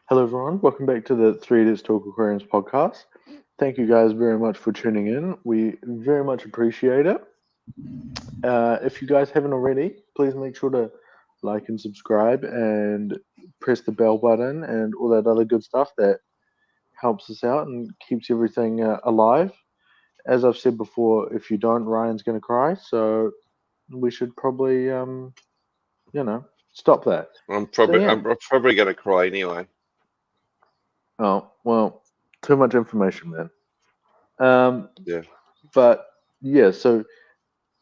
Hello, everyone. Welcome back to the Three Idiots Talk Aquariums podcast. Thank you guys very much for tuning in. We very much appreciate it. If you guys haven't already, please make sure to like and subscribe and press the bell button and all that other good stuff that helps us out and keeps everything alive. As I've said before, if you don't, Ryan's going to cry. So we should probably, stop that. I'm probably yeah. I'm probably gonna cry anyway. Oh, well, too much information, man. Yeah. But yeah, so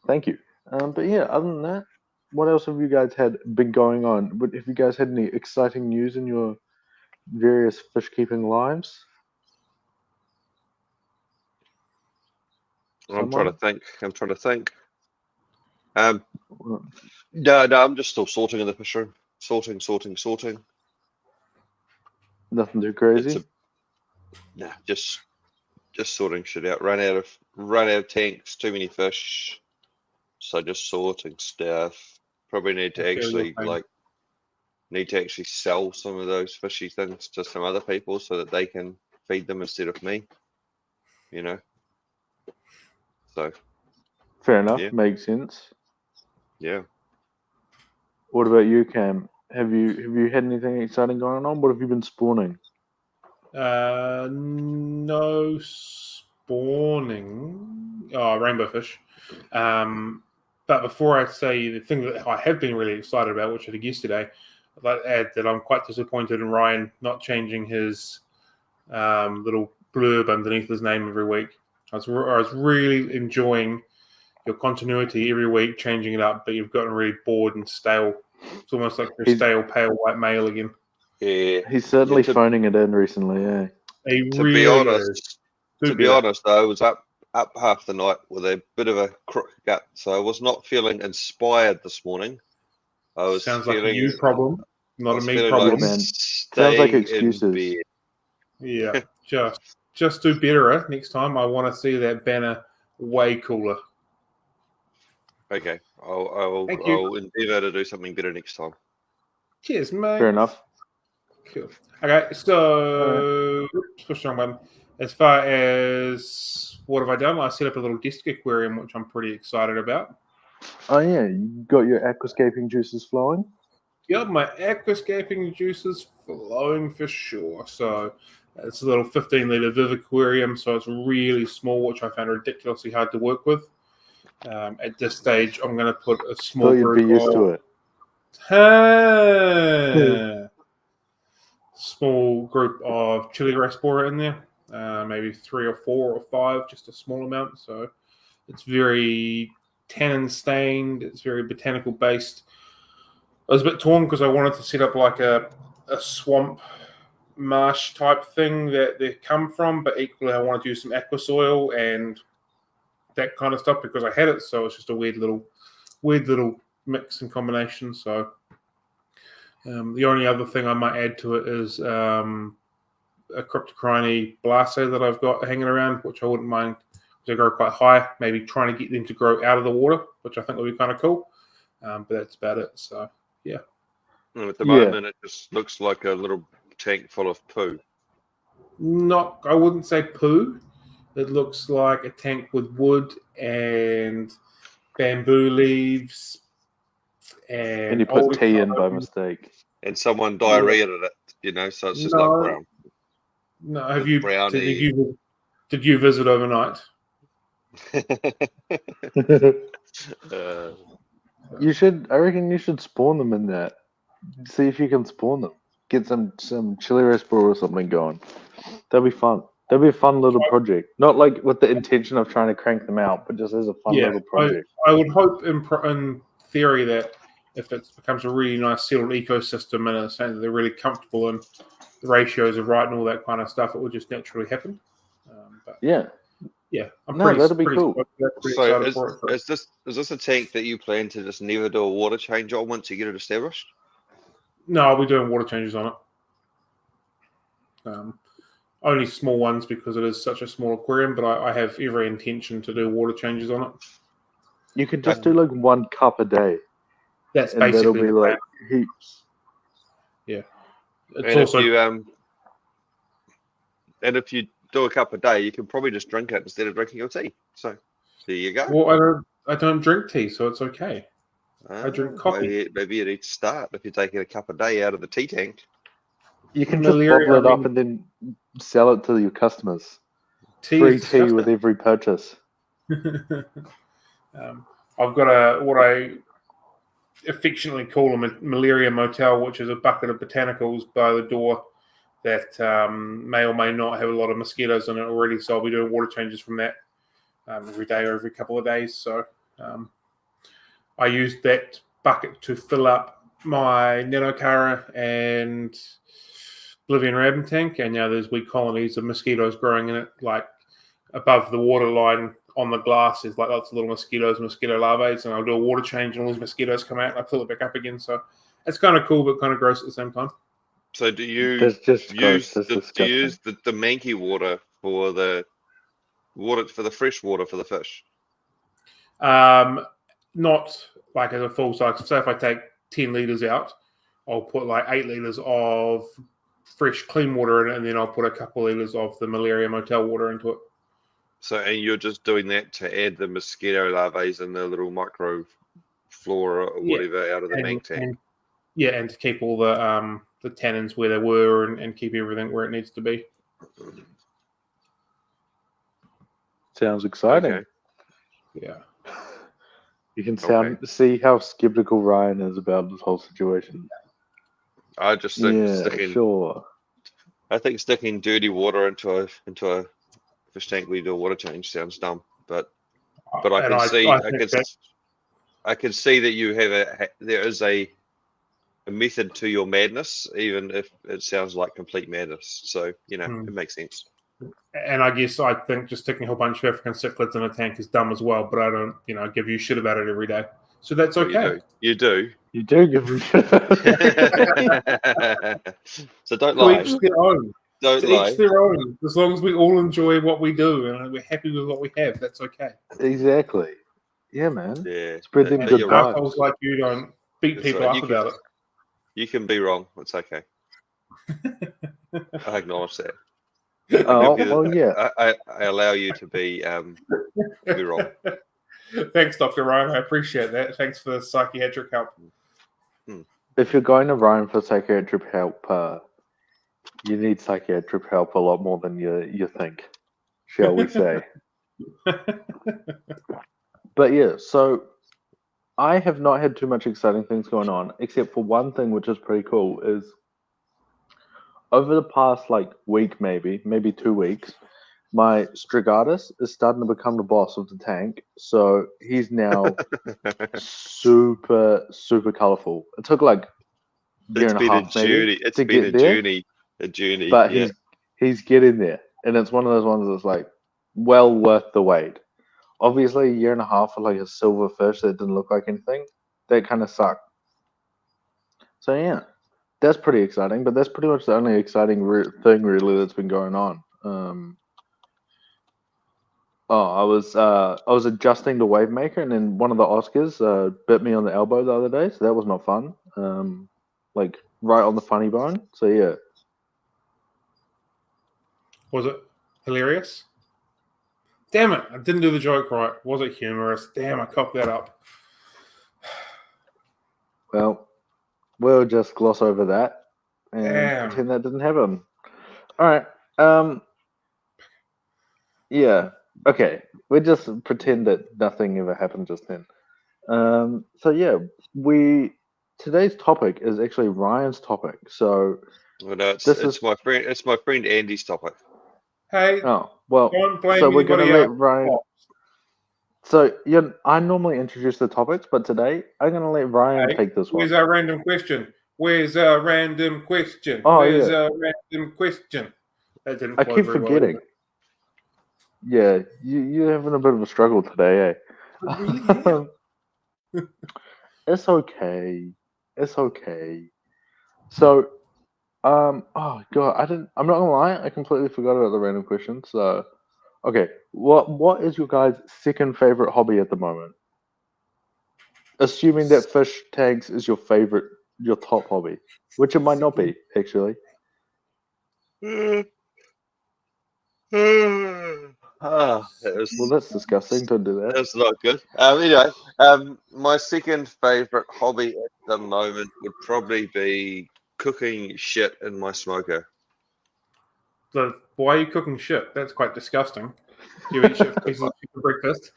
thank you. But yeah, other than that, what else have you guys been going on? Have you guys had any exciting news in your various fish keeping lives? I'm trying to think. Well, No, I'm just still sorting in the fish room. Sorting. nothing too crazy. Just sorting shit out. Run out of tanks, too many fish. So just sorting stuff. Probably need to actually sell some of those fishy things to some other people so that they can feed them instead of me. You know. So Fair enough. yeah. Makes sense. Yeah. What about you, Cam? Have you had anything exciting going on? What have you been spawning? No spawning. Oh, rainbow fish. But before I say the thing that I have been really excited about, which I did yesterday, I'd like to add that I'm quite disappointed in Ryan not changing his little blurb underneath his name every week. I was really enjoying your continuity every week, changing it up, but you've gotten really bored and stale. It's almost like you're a stale, pale white male again. Yeah. He's certainly phoning it in recently, yeah. To be honest, I was up half the night with a bit of a crook gut, so I was not feeling inspired this morning. Sounds like a you problem, not a me problem. Man. Sounds like excuses. Yeah, just do better next time. I want to see that banner way cooler. Okay, I'll endeavour to do something better next time. Cheers, mate. Fair enough. Cool. Okay, so push on one. As far as what have I done? I set up a little disc aquarium, which I'm pretty excited about. Oh yeah, you got your aquascaping juices flowing? Yep, my aquascaping juices flowing for sure. So it's a little 15-litre Viv aquarium, so it's really small, which I found ridiculously hard to work with. At this stage, I'm going to put a small group. You'd be used to it. Small group of chili raspora in there, maybe 3 or 4 or 5, just a small amount. So it's very tannin stained. It's very botanical based. I was a bit torn because I wanted to set up like a swamp marsh type thing that they come from, but equally I wanted to use some aqua soil and that kind of stuff because I had it. So it's just a weird little mix and combination. So the only other thing I might add to it is a cryptocrine blase that I've got hanging around, which I wouldn't mind because they grow quite high. Maybe trying to get them to grow out of the water, which I think would be kind of cool. But that's about it. So yeah. At the moment, it just looks like a little tank full of poo. I wouldn't say poo. It looks like a tank with wood and bamboo leaves. And you put tea in by mistake. And someone diarrheaed it, so it's just like brown. No, did you visit overnight? I reckon you should spawn them in that. See if you can spawn them. Get some chili raspora or something going. That'd be fun. That'd be a fun little project. Not like with the intention of trying to crank them out, but just as a fun little project. I would hope in theory that if it becomes a really nice settled ecosystem and it's saying that they're really comfortable and the ratios are right and all that kind of stuff, it will just naturally happen. That'd be cool. So is this a tank that you plan to just never do a water change on once you get it established? No, I'll be doing water changes on it. Only small ones because it is such a small aquarium, but I have every intention to do water changes on it. You could just do like 1 cup a day. That's basically that'll be like heaps. Yeah. It's also if you do a cup a day, you can probably just drink it instead of drinking your tea. So there you go. Well, I don't drink tea, so it's okay. I drink coffee. Maybe you need to start if you're taking a cup a day out of the tea tank. You can Malaria, just bottle it I up and then sell it to your customers. Tea Free is tea disgusting. with every purchase. I've got what I affectionately call a malaria motel, which is a bucket of botanicals by the door that may or may not have a lot of mosquitoes in it already. So I'll be doing water changes from that every day or every couple of days. So I used that bucket to fill up my Nanocara and Bolivian rabbit tank, and now there's wee colonies of mosquitoes growing in it, like above the water line on the glass is like lots of little mosquito larvae, and I'll do a water change and all these mosquitoes come out and I fill it back up again. So it's kind of cool but kind of gross at the same time. So do you That's just use gross. That's do you disgusting. use the manky water for the fresh water for the fish? Not like as a full size. So if I take 10 litres out, I'll put like 8 litres of fresh clean water in it, and then I'll put a couple of litres of the malaria motel water into it. So, and you're just doing that to add the mosquito larvae and the little micro flora or whatever out of the mank tank. And to keep all the tannins where they were and keep everything where it needs to be. Sounds exciting. Okay. Yeah. You can see how skeptical Ryan is about this whole situation. I just think sure. I think sticking dirty water into a fish tank we do a water change sounds dumb, but I can see that you have there is a method to your madness, even if it sounds like complete madness. So it makes sense. And I guess I think just sticking a whole bunch of African cichlids in a tank is dumb as well, but I don't, give you shit about it every day. So that's okay. You do. You do give me shit. So don't lie. To each their own. Don't to lie. each their own. As long as we all enjoy what we do and we're happy with what we have, that's okay. Exactly. Yeah, man. Yeah. Spread them good vibes. Assholes like you don't beat people up about it. You can be wrong. It's okay. I acknowledge that. Yeah. I allow you to be wrong. Thanks, Dr. Ryan. I appreciate that. Thanks for the psychiatric help. If you're going to Ryan for psychiatric help, you need psychiatric help a lot more than you think, shall we say. But yeah, so I have not had too much exciting things going on, except for one thing which is pretty cool is over the past week, maybe 2 weeks, my Strigatus is starting to become the boss of the tank. So he's now super, super colorful. It took year and a half maybe to get there. A journey. But he's getting there. And it's one of those ones that's well worth the wait. Obviously, a year and a half for a silver fish that didn't look like anything, that kind of sucked. So yeah, that's pretty exciting. But that's pretty much the only exciting thing really that's been going on. I was adjusting the wave maker, and then one of the Oscars bit me on the elbow the other day, so that was not fun. Right on the funny bone. So yeah. Was it hilarious? Damn it, I didn't do the joke right. Was it humorous? Damn, I cocked that up. Well, we'll just gloss over that and pretend that didn't happen. All right. Yeah. Okay. We'll just pretend that nothing ever happened just then. So yeah, today's topic is actually Ryan's topic. So it's my friend Andy's topic. Hey. Oh well. Don't blame so we're gonna let else. Ryan. So I normally introduce the topics, but today I'm gonna let Ryan take this one. Where's our random question? Oh, Where's our random question? That didn't. I keep forgetting. Well, yeah, you're having a bit of a struggle today, eh? Really? It's okay. It's okay. So, oh god, I'm not gonna lie, I completely forgot about the random question. So, okay, what is your guys' second favorite hobby at the moment? Assuming that fish tanks is your top hobby, which it might not be actually. That was, Well, that's disgusting. Don't do that. that's not good. Anyway, my second favorite hobby at the moment would probably be cooking shit in my smoker. Why are you cooking shit? That's quite disgusting. Do you eat shit pieces of shit for breakfast?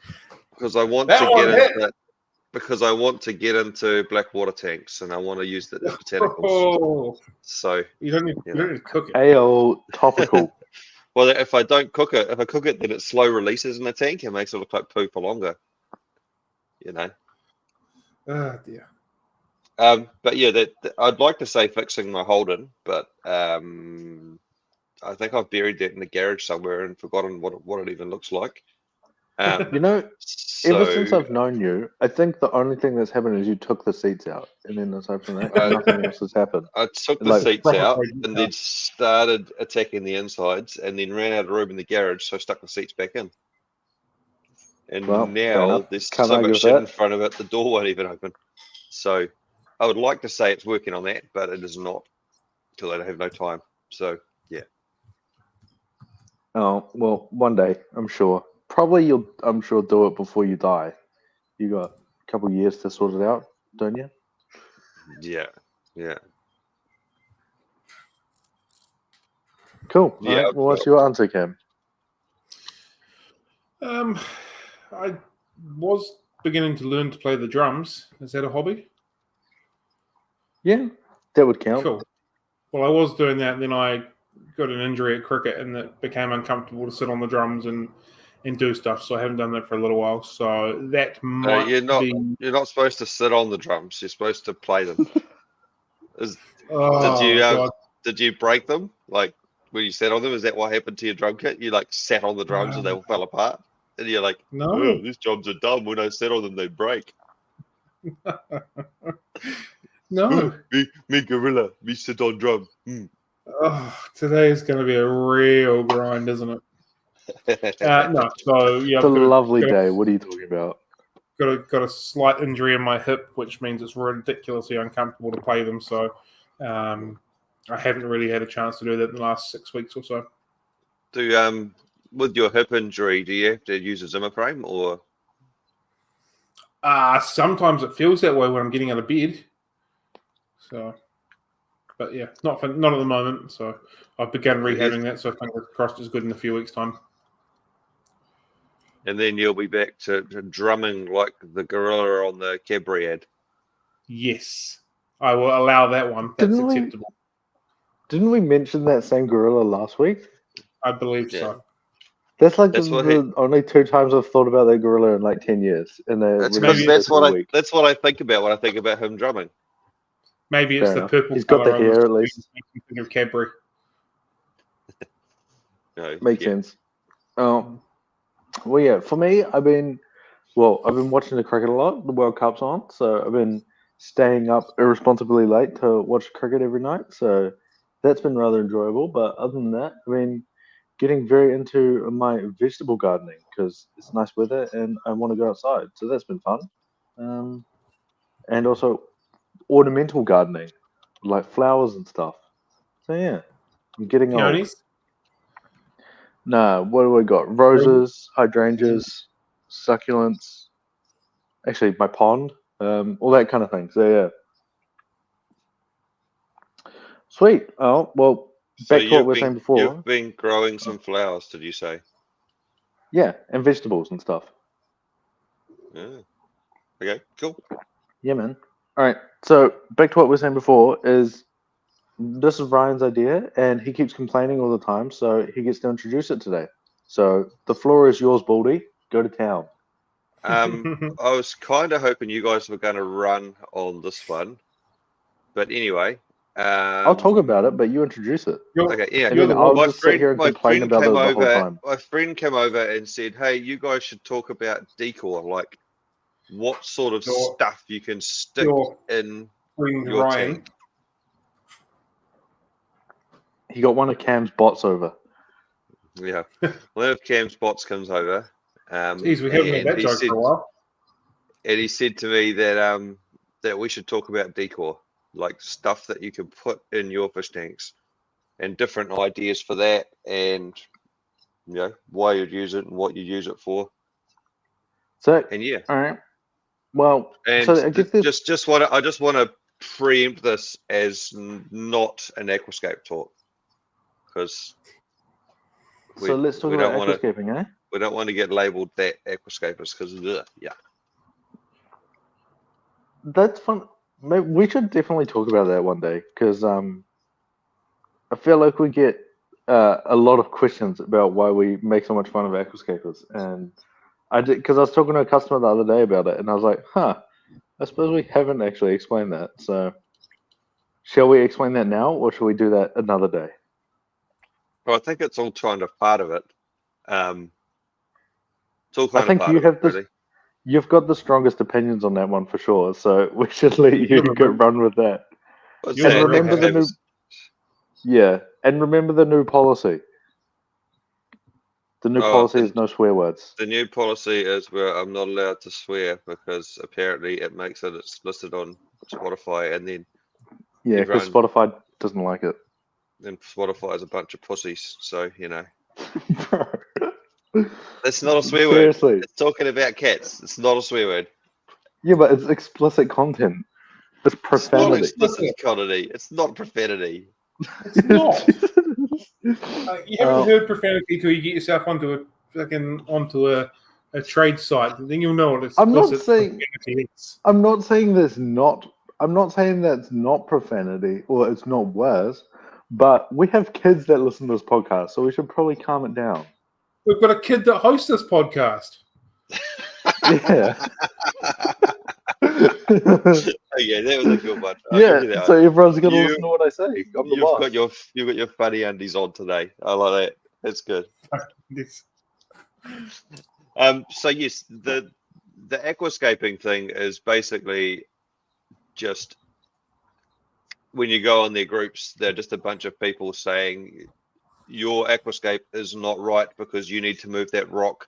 Because I want That to one get hit. into because I want to get into black water tanks and I want to use the botanicals. Oh, So you don't need to cook it. Ale topical. well, if I don't cook it, if I cook it, then it slow releases in the tank and makes it look like poo for longer. You know. Oh dear. But yeah, that I'd like to say fixing my Holden, but I think I've buried that in the garage somewhere and forgotten what it even looks like. You know, So ever since I've known you, I think the only thing that's happened is you took the seats out, and then aside from that, nothing else has happened. I took the Like, seats proper out project and car. then started attacking the insides and then ran out of room in the garage, so I stuck the seats back in. And Well, fair now enough. there's Can't so argue much with shit in that. front of it, the door won't even open. So I would like to say it's working on that, but it is not because I have no time. So yeah. Oh well, one day I'm sure. Probably I'm sure do it before you die. You got a couple of years to sort it out, don't you? Yeah. Yeah. Cool. Yeah. All right. Well, what's your answer, Cam? I was beginning to learn to play the drums. Is that a hobby? Yeah, that would count. Cool. Well, I was doing that, and then I got an injury at cricket, and it became uncomfortable to sit on the drums and do stuff. So I haven't done that for a little while. So that might you're not supposed to sit on the drums. You're supposed to play them. God. Did you break them? Like when you sat on them, is that what happened to your drum kit? You like sat on the drums and they all fell apart? And you're like, No. oh, these drums are dumb. When I sat on them, they break. No. me gorilla, me sit on drum. Oh, today is going to be a real grind, isn't it? No. So yeah, It's a I've lovely day. What are you talking about? got a slight injury in my hip, which means it's ridiculously uncomfortable to play them. So I haven't really had a chance to do that in the last 6 weeks or so. With your hip injury, do you have to use a Zimmer frame or? Sometimes it feels that way when I'm getting out of bed. So, but yeah, not at the moment. So I've begun rehabbing that. So fingers crossed it's good in a few weeks' time. And then you'll be back to drumming like the gorilla on the Cadbury ad. Yes, I will allow that one. That's acceptable. Didn't we mention that same gorilla last week? I believe so. That's like the only 2 times I've thought about that gorilla in like 10 years. And that's what I think about when I think about him drumming. Maybe it's the purple. He's got the hair at least. Of Cadbury. No, Makes sense. Oh, well, yeah. For me, I've been watching the cricket a lot. The World Cup's on, so I've been staying up irresponsibly late to watch cricket every night. So that's been rather enjoyable. But other than that, I've been getting very into my vegetable gardening because it's nice weather and I want to go outside. So that's been fun. And also ornamental gardening, like flowers and stuff. So yeah, I'm getting old. Peonies? No, what do we got? Roses, hydrangeas, succulents. Actually, my pond, all that kind of thing. So yeah, sweet. Oh well, back to what we were saying before. You've been growing some flowers, did you say? Yeah, and vegetables and stuff. Yeah. Okay, cool. Yeah, man. All right. So back to what we were saying before is this is Ryan's idea, and he keeps complaining all the time, so he gets to introduce it today. So the floor is yours, Baldy. Go to town. I was kind of hoping you guys were going to run on this one, but anyway. I'll talk about it, but you introduce it. Okay, yeah. And then I'll just sit here and complain about it the whole time. My friend came over and said, "Hey, you guys should talk about decor, like what sort of stuff you can stick in your tank." He got one of Cam's bots over. Yeah, one of Cam's bots comes over. Jeez, we haven't had that joke for a while. And he said to me that that we should talk about decor, like stuff that you can put in your fish tanks, and different ideas for that. And You know, why you'd use it and what you use it for. So, And yeah, all right. Well, and so I guess there's I just want to preempt this as not an aquascape talk, because so let's talk we about don't want to aquascaping, eh? we don't want to get labelled that aquascapers, because yeah. That's fun. Maybe we should definitely talk about that one day because I feel like we get a lot of questions about why we make so much fun of aquascapers, and I did because I was talking to a customer the other day about it, and I was like, "Huh, I suppose we haven't actually explained that." So, shall we explain that now, or shall we do that another day? Well, I think it's all kind of part of it. It's all I kind of think part you of it, have this. really. You've got the strongest opinions on that one for sure, so we should let you go run with that. What's You're And the that? remember the new, Aquascapers. yeah, and remember the new policy. The new Oh, policy is no swear words. the new policy is where I'm not allowed to swear because apparently it makes it explicit on Spotify, and then Yeah, because everyone, Spotify doesn't like it. then Spotify is a bunch of pussies. So you know, Bro. it's not a swear word. Seriously. It's talking about cats. It's not a swear word. Yeah, but it's explicit content. It's It's not profanity. explicit comedy. It's not profanity. It's not. You haven't Uh, heard profanity till you get yourself onto a trade site. Then you'll know what I'm not explicit saying profanity is. I'm not saying there's not I'm not saying that's not profanity or it's not worse, but we have kids that listen to this podcast, so we should probably calm it down. We've got a kid that hosts this podcast. Yeah. Okay, that was a good one. I'll give Yeah, you that so one. everyone's gonna You- listen to what I say. I'm the boss. You've got your funny undies on today. I like that. That's good. This- So yes, the aquascaping thing is basically just when you go on their groups, they're just a bunch of people saying your aquascape is not right because you need to move that rock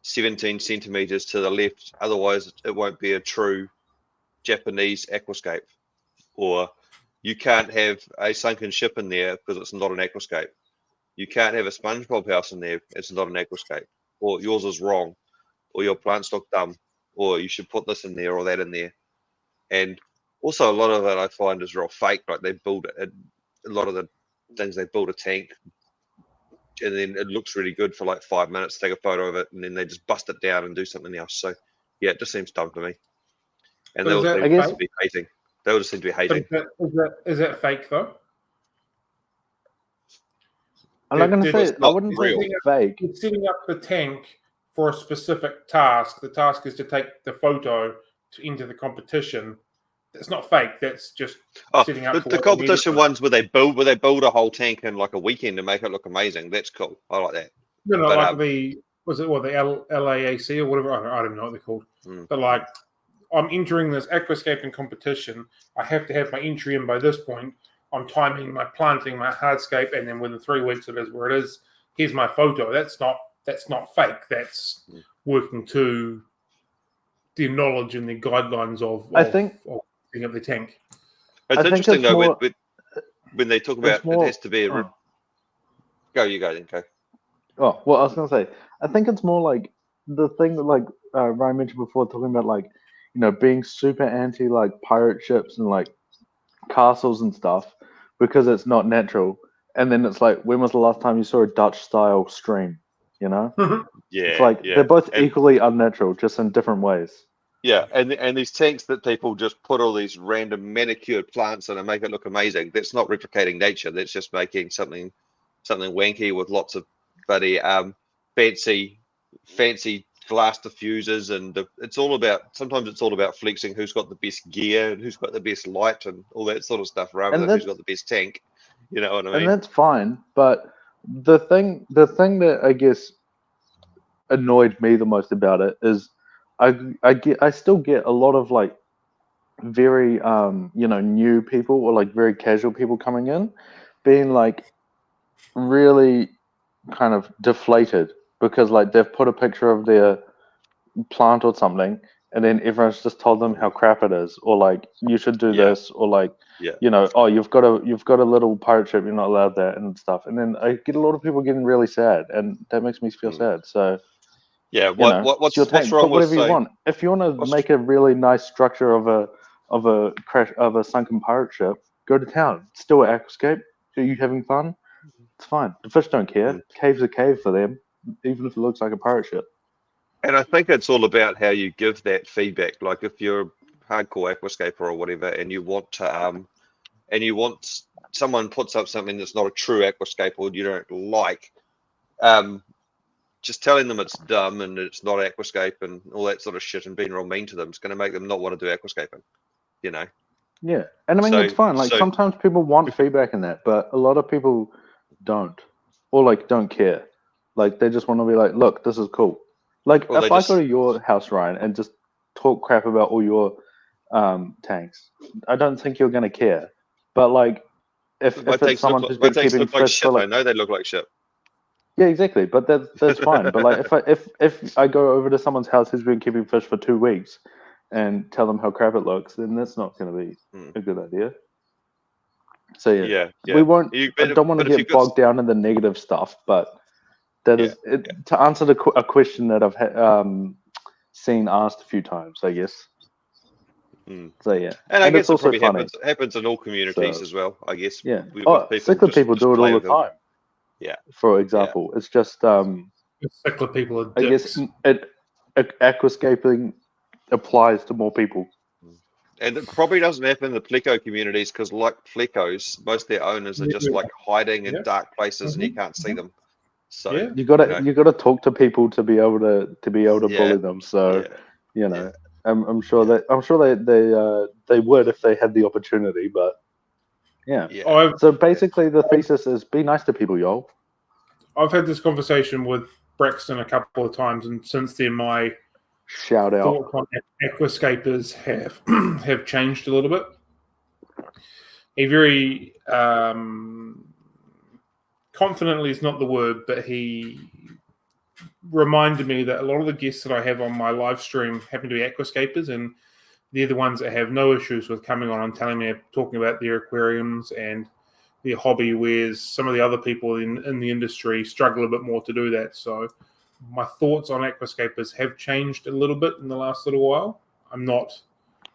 17 centimeters to the left, otherwise it won't be a true Japanese aquascape. Or you can't have a sunken ship in there because it's not an aquascape. You can't have a SpongeBob house in there, it's not an aquascape. Or yours is wrong, or your plants look dumb, or you should put this in there or that in there. And also a lot of it I find is real fake. Like they build it, a lot of the things, they build a tank and then it looks really good for like 5 minutes, take a photo of it, and then they just bust it down and do something else. So yeah, it just seems dumb to me. And So is that they I guess- seem to be hating. They all just seem to be But hating. is that fake though? I'm not gonna Did- say it's not I wouldn't say real. it's fake. It's setting up the tank for a specific task. The task is to take the photo to into the competition. It's not fake. That's just Oh, setting up the for what you competition need. ones where they build a whole tank in like a weekend to make it look amazing. That's cool. I like that. No, But, like the LAAC or whatever. I don't know what they're called. Mm. But like, I'm entering this aquascaping competition. I have to have my entry in by this point. I'm timing my planting, my hardscape, and then within 3 weeks it is where it is. Here's my photo. That's not fake. That's working to the knowledge and the guidelines of I think setting up the tank. It's I think interesting it's though more- when they talk about it's more- it has to be a. oh. Go, you go then, go. Oh, well, I was gonna say, I think it's more like the thing that like Ryan mentioned before, talking about like, being super anti like pirate ships and like castles and stuff because it's not natural. And then it's like, when was the last time you saw a Dutch style stream? You know, Yeah, it's like yeah. they're both And- equally unnatural, just in different ways. Yeah, and these tanks that people just put all these random manicured plants in and make it look amazing. That's not replicating nature. That's just making something wanky with lots of bloody fancy glass diffusers, and sometimes it's all about flexing who's got the best gear and who's got the best light and all that sort of stuff, rather And than who's that's- got the best tank. You know what I And mean? that's fine, but the thing that I guess annoyed me the most about it is I still get a lot of like very new people or like very casual people coming in being like really kind of deflated because like they've put a picture of their plant or something and then everyone's just told them how crap it is, or like you should do Yeah. this, or like Yeah. oh, you've got a little pirate ship, you're not allowed that and stuff. And then I get a lot of people getting really sad, and that makes me feel sad. So Yeah. it's your tank. What's wrong Put with whatever you saying? want. If you want to make a really nice structure of a sunken pirate ship, go to town. It's still an aquascape. Are you having fun? It's fine. The fish don't care. Cave's a cave for them, even if it looks like a pirate ship. And I think it's all about how you give that feedback. Like if you're a hardcore aquascaper or whatever, and you want to, someone puts up something that's not a true aquascape or you don't like, just telling them it's dumb and it's not aquascape and all that sort of shit and being real mean to them is going to make them not want to do aquascaping. Yeah, and I mean it's fine. Like sometimes people want feedback in that, but a lot of people don't, or like don't care. Like they just want to be like, look, this is cool. Like if I go to your house, Ryan, and just talk crap about all your tanks, I don't think you're gonna care. But like if it's someone who's been keeping fish for like, I know they look like shit. yeah, exactly. But that's fine. But like if I go over to someone's house who's been keeping fish for 2 weeks and tell them how crap it looks, then that's not going to be a good idea. So we won't. I don't want to get bogged down in the negative stuff, but that is to answer a question that I've seen asked a few times, I guess. So yeah, and I guess it probably happens in all communities as well. I guess. Yeah. Cichlid people do it all the time. Yeah. For example, it's just cichlid people are dicks. I guess aquascaping applies to more people. And it probably doesn't happen in the pleco communities because, like plecos, most of their owners are just like hiding in dark places and you can't see them. So you gotta talk to people to be able to bully them. So I'm sure they would if they had the opportunity, but so basically the thesis is be nice to people, y'all. I've had this conversation with Braxton a couple of times, and since then my shout out thoughts on aquascapers have changed a little bit. He very confidently is not the word, but he reminded me that a lot of the guests that I have on my live stream happen to be aquascapers, and they're the ones that have no issues with coming on and talking about their aquariums and their hobby, whereas some of the other people in the industry struggle a bit more to do that. So my thoughts on aquascapers have changed a little bit in the last little while. I'm not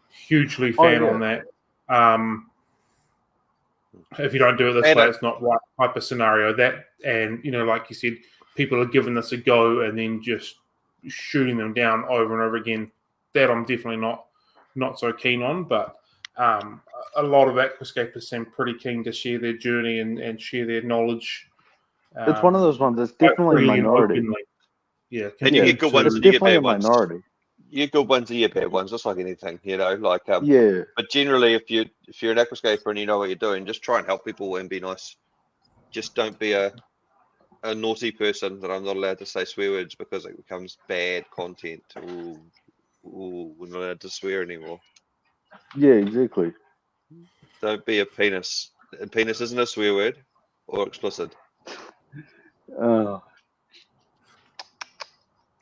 hugely fan on that. If you don't do it this way, it's not right type of scenario. That, and like you said, people are giving this a go and then just shooting them down over and over again. That I'm definitely not so keen on. But a lot of aquascapers seem pretty keen to share their journey and share their knowledge. It's one of those ones that's definitely a minority. Yeah, and you get good ones and you get bad ones. Minority. You get good ones and you get bad ones, just like anything, like yeah. But generally, if you're an aquascaper and you know what you're doing, just try and help people and be nice. Just don't be a naughty person that I'm not allowed to say swear words because it becomes bad content. Ooh, we're not allowed to swear anymore. Yeah, exactly. Don't be a penis. A penis isn't a swear word or explicit.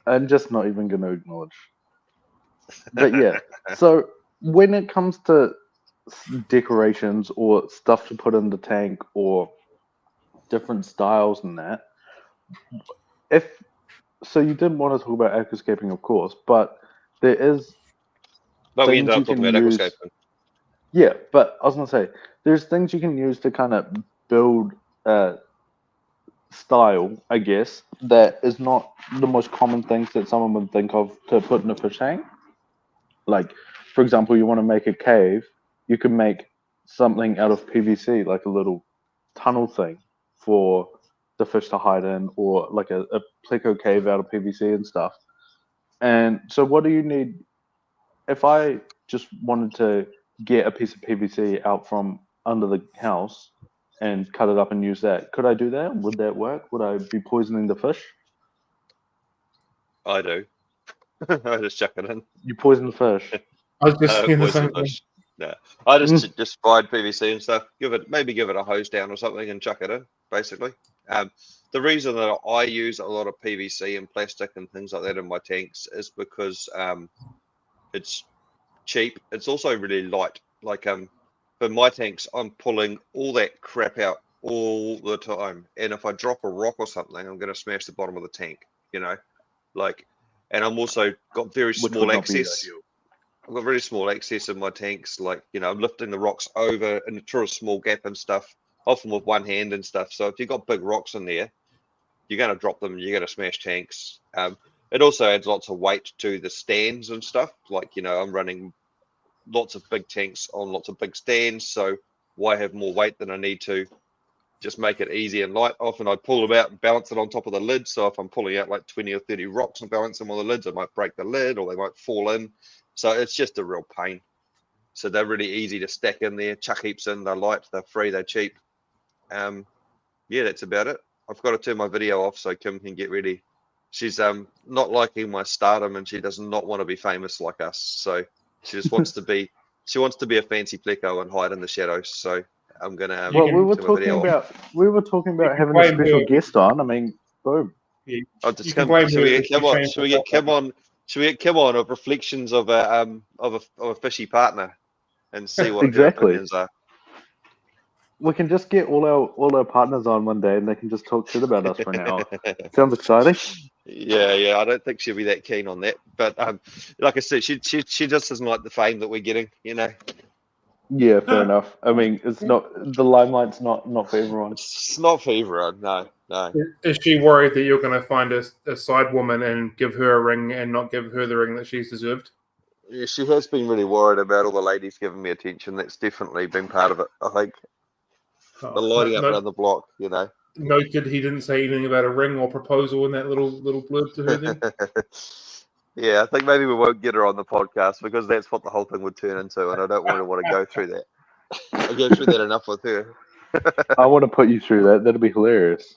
I'm just not even going to acknowledge. But yeah, so when it comes to decorations or stuff to put in the tank or different styles and that, so you didn't want to talk about aquascaping, of course, but there is things you can use. Yeah, but I was going to say, there's things you can use to kind of build style, I guess, that is not the most common things that someone would think of to put in a fish tank. Like, for example, you want to make a cave, you can make something out of PVC, like a little tunnel thing for the fish to hide in, or like a pleco cave out of PVC and stuff. And so what do you need? If I just wanted to get a piece of PVC out from under the house and cut it up and use that, could I do that? Would that work? Would I be poisoning the fish? I do. I just chuck it in. You poison the fish. I was just saying the same thing. No, I just fried PVC and stuff. Give it a hose down or something and chuck it in. Basically, the reason that I use a lot of PVC and plastic and things like that in my tanks is because It's cheap. It's also really light. Like for my tanks, I'm pulling all that crap out all the time, and if I drop a rock or something, I'm going to smash the bottom of the tank. You know, like, and I'm also got very Which would small not be access. ideal. I've got very small access in my tanks. Like, you know, I'm lifting the rocks over into a small gap and stuff, often with one hand and stuff. So if you've got big rocks in there, you're going to drop them. You're going to smash tanks. It also adds lots of weight to the stands and stuff. Like, you know, I'm running lots of big tanks on lots of big stands. So why have more weight than I need to? Just make it easy and light. Often I pull them out and balance it on top of the lid. So if I'm pulling out like 20 or 30 rocks and balance them on the lids, I might break the lid or they might fall in. So it's just a real pain. So they're really easy to stack in there, chuck heaps in, they're light, they're free, they're cheap. Yeah, that's about it. I've got to turn my video off so Kim can get ready. She's not liking my stardom and she does not want to be famous like us. So she just wants to be a fancy pleco and hide in the shadows. So I'm gonna Well, we were turn my video off. talking about can having a blame special her. guest on. I mean, boom. Yeah, Oh, you can blame should we her get if Kim she on? changed Should we her get Kim mind. on? Should we get Kim on of reflections of a fishy partner and see what her Exactly. opinions are? We can just get all our partners on one day, and they can just talk shit about us for an hour. Sounds exciting. Yeah. I don't think she'll be that keen on that. But like I said, she just doesn't like the fame that we're getting. You know, Yeah, fair enough. I mean, it's not the limelight's not for everyone. it's not for everyone. No. Is she worried that you're going to find a side woman and give her a ring and not give her the ring that she's deserved? Yeah, she has been really worried about all the ladies giving me attention. That's definitely been part of it. I think the lighting up around the block. You know. Noted he didn't say anything about a ring or proposal in that little blurb to her then. Yeah, I think maybe we won't get her on the podcast because that's what the whole thing would turn into, and I don't really want to go through that. I go through that enough with her. I want to put you through that. That'd be hilarious.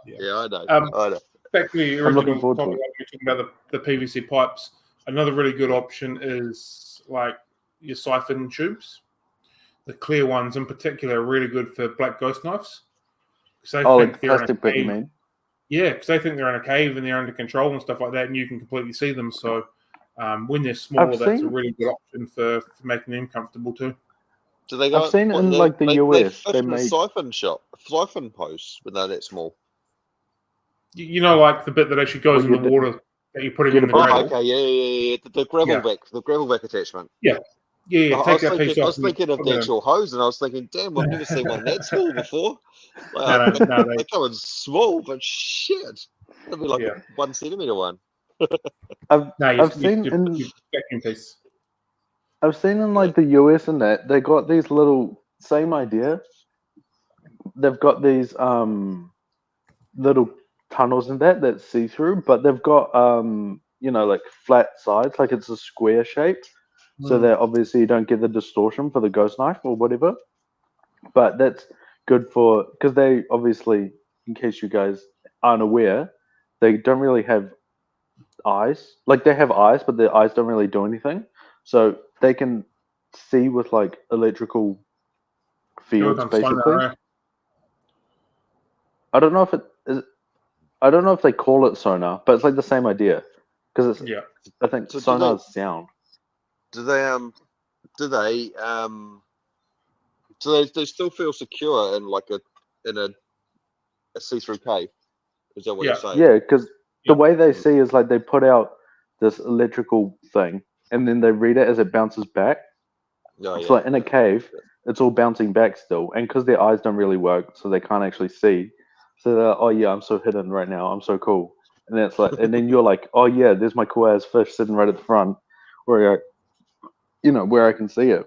Yeah, I know. Um, I know. Back to the I'm looking original forward to topic, it. we were talking about the PVC pipes. Another really good option is like your siphon tubes. The clear ones in particular are really good for black ghost knives. Because Oh, they think like they're in plastic a bit, you cave. mean? Yeah, because they think they're in a cave and they're under control and stuff like that, and you can completely see them. So when they're smaller, I've that's a seen- really good option for making them comfortable too. Do they go? I've seen it in like the they US. fit They in a make siphon posts when they're that small. You know, like the bit that actually goes Well, in the water that you're putting get in a the bit- cradle. Okay, yeah. The gravel back attachment. Yeah, I take was that piece thinking, I off. was thinking of the actual hose, and I was thinking, damn, I've never seen one that small before. Like, No, they come in small, but shit, that'd be like a 1 centimeter one. I've seen in vacuum piece. I've seen in like the US and that they got these little same idea. They've got these little tunnels in that see through, but they've got like flat sides, like it's a square shape, so that obviously you don't get the distortion for the ghost knife or whatever. But that's good for because they obviously, in case you guys aren't aware, they don't really have eyes. Like they have eyes, but their eyes don't really do anything. So they can see with like electrical fields, basically. I don't know if it is. I don't know if they call it sonar, but it's like the same idea because it's. I think So sonar is sound. Do they still feel secure in like a see-through cave? Is that what you're saying? Yeah, because the way they see is like they put out this electrical thing and then they read it as it bounces back. So like in a cave, it's all bouncing back still, and because their eyes don't really work, so they can't actually see. So they're like, oh yeah, I'm so hidden right now. I'm so cool. And then it's like, and then you're like, oh yeah, there's my cool ass fish sitting right at the front, where where I can see it.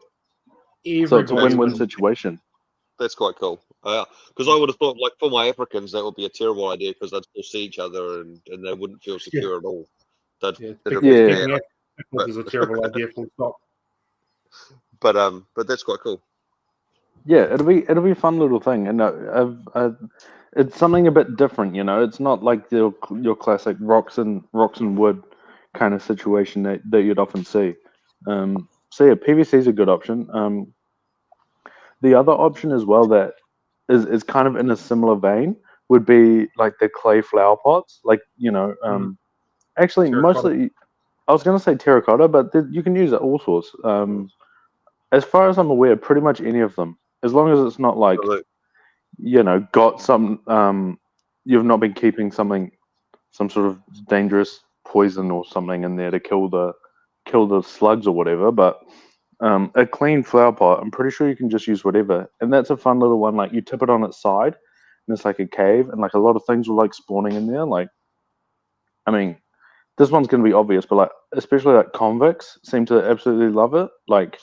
So it's a win-win situation. That's quite cool. Because I would have thought, like, for my Africans, that would be a terrible idea because they'd still see each other and they wouldn't feel secure at all. Is a terrible idea. Full stop. But that's quite cool. Yeah, it'll be a fun little thing, and it's something a bit different. It's not like your classic rocks and wood kind of situation that you'd often see. So yeah, PVC is a good option. The other option as well that is kind of in a similar vein would be like the clay flower pots. Like actually Terracotta. I was going to say terracotta, but you can use it all sorts. As far as I'm aware, pretty much any of them, as long as it's not like got some you've not been keeping some sort of dangerous poison or something in there to kill the slugs or whatever. But a clean flower pot, I'm pretty sure you can just use whatever, and that's a fun little one. Like you tip it on its side, and it's like a cave, and like a lot of things will like spawning in there. Like, I mean, this one's going to be obvious, but like especially like convicts seem to absolutely love it. Like,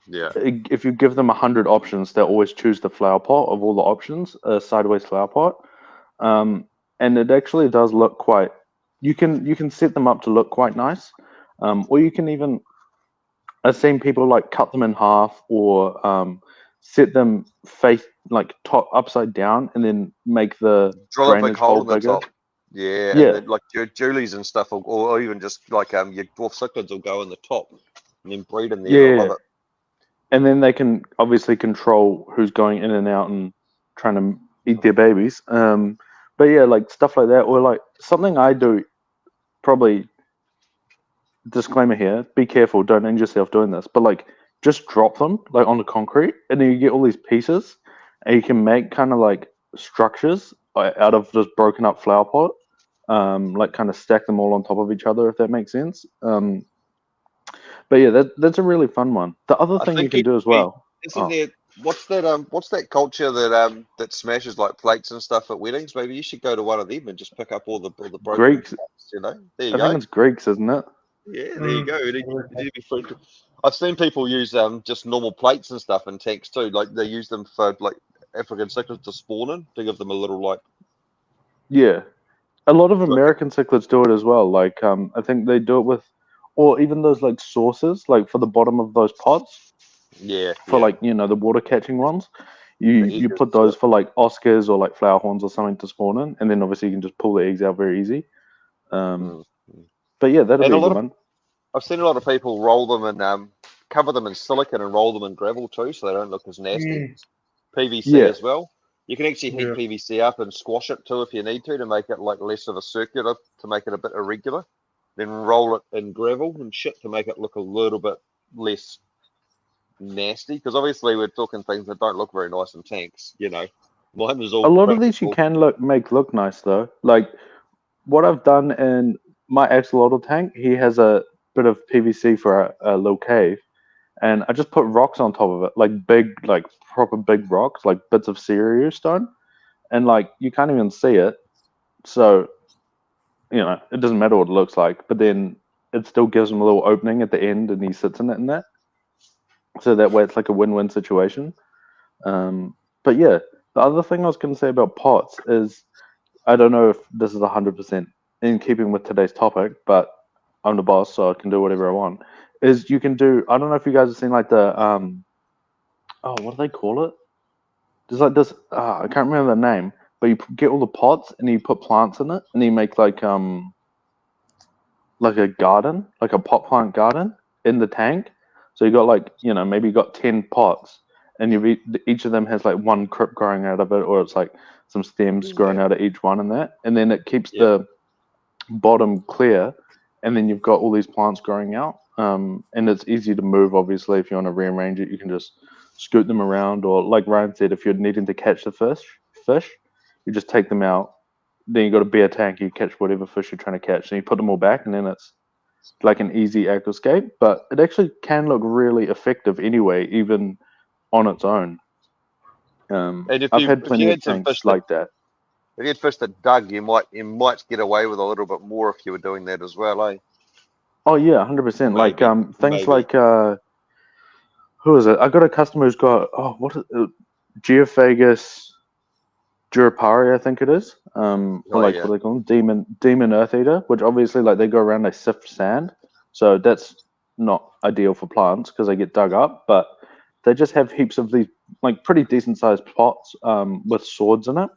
Yeah. if you give them 100 options, they'll always choose the flower pot of all the options, a sideways flower pot. And it actually does look quite. You can set them up to look quite nice, or you can even. I've seen people like cut them in half or set them face like top upside down, and then make the Drill a big drainage hole hole in the bigger. top. Yeah, Yeah. and then like your Julies and stuff, or even just like your dwarf cichlids will go in the top and then breed in there. I love Yeah, it. and then they can obviously control who's going in and out and trying to eat their babies. But yeah, like stuff like that, or like something I do. Probably disclaimer here: be careful, don't injure yourself doing this. But like, just drop them like on the concrete, and then you get all these pieces, and you can make kind of like structures out of this broken up flower pot. Like kind of stack them all on top of each other, if that makes sense. But yeah, that's a really fun one. The other I thing you think can do as well. isn't there. What's that culture that smashes like plates and stuff at weddings? Maybe you should go to one of them and just pick up all the broken Greeks. pots, there you I think go. it's Greeks, isn't it? Yeah, there you go. It'd be free. I've seen people use just normal plates and stuff in tanks too. Like they use them for like African cichlids to spawn in, to give them a little like. Yeah, a lot of Like American cichlids do it as well. Like, I think they do it with, or even those like saucers, like for the bottom of those pots, for like the water catching ones. the You edges. put those for like Oscars or like flower horns or something to spawn in, and then obviously you can just pull the eggs out very easy. Mm. But yeah, that'll And be a a good lot of one. I've seen a lot of people roll them and cover them in silicon and roll them in gravel too, so they don't look as nasty. PVC Yeah, as well. You can actually heat Yeah. PVC up and squash it too if you need to make it like less of a circular, to make it a bit irregular. Then roll it in gravel and shit to make it look a little bit less nasty. Because obviously we're talking things that don't look very nice in tanks. Mine was a all lot of these you practical. can make look nice though. Like what I've done in my axolotl tank, he has a bit of PVC for a little cave, and I just put rocks on top of it, like big, like proper big rocks, like bits of cereal stone, and like you can't even see it, so it doesn't matter what it looks like. But then it still gives him a little opening at the end, and he sits in it, so that way it's like a win-win situation. But yeah, the other thing I was going to say about pots is I don't know if this is 100% in keeping with today's topic, but I'm the boss, so I can do whatever I want. Is you can do, I don't know if you guys have seen like the oh, what do they call it? There's like this. I can't remember the name, but you get all the pots and you put plants in it, and you make like a garden, like a pot plant garden in the tank. So you got like maybe you got 10 pots, and each of them has like one crip growing out of it, or it's like some stems growing Yeah. out of each one, and and then it keeps Yeah. the bottom clear, and then you've got all these plants growing out. And it's easy to move. Obviously, if you want to rearrange it, you can just scoot them around, or like Ryan said, if you're needing to catch the fish, you just take them out. Then you got a bare tank, you catch whatever fish you're trying to catch, and you put them all back, and then it's like an easy aquascape. But it actually can look really effective anyway, even on its own. And I've had if you plenty of had some tanks fish like that. if you had fish that dug, you might get away with a little bit more if you were doing that as well, eh? Oh yeah, 100%. Like Maybe. things Maybe. like who is it? I got a customer who's got what is it? Geophagus Durapari, I think it is. Or like Yeah. what do they call them? Demon Earth Eater, which obviously like they go around, they sift sand, so that's not ideal for plants because they get dug up. But they just have heaps of these like pretty decent sized pots with swords in it,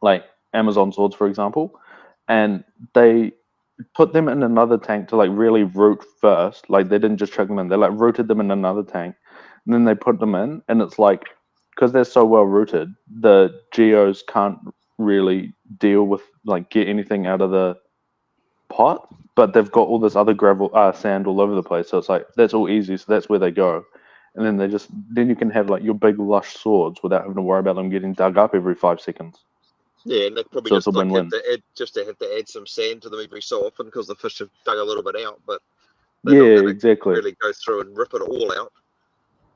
like Amazon swords, for example, and they put them in another tank to like really root first. Like they didn't just chuck them in; they like rooted them in another tank, and then they put them in, and it's like because they're so well rooted, the geos can't really deal with like get anything out of the pot, but they've got all this other gravel, sand all over the place. So it's like that's all easy. So that's where they go, and then you can have like your big lush swords without having to worry about them getting dug up every 5 seconds. Yeah, and they probably So it's just a win-win. have to add some sand to them every so often because the fish have dug a little bit out, but Yeah, they're not going to exactly. really go through and rip it all out.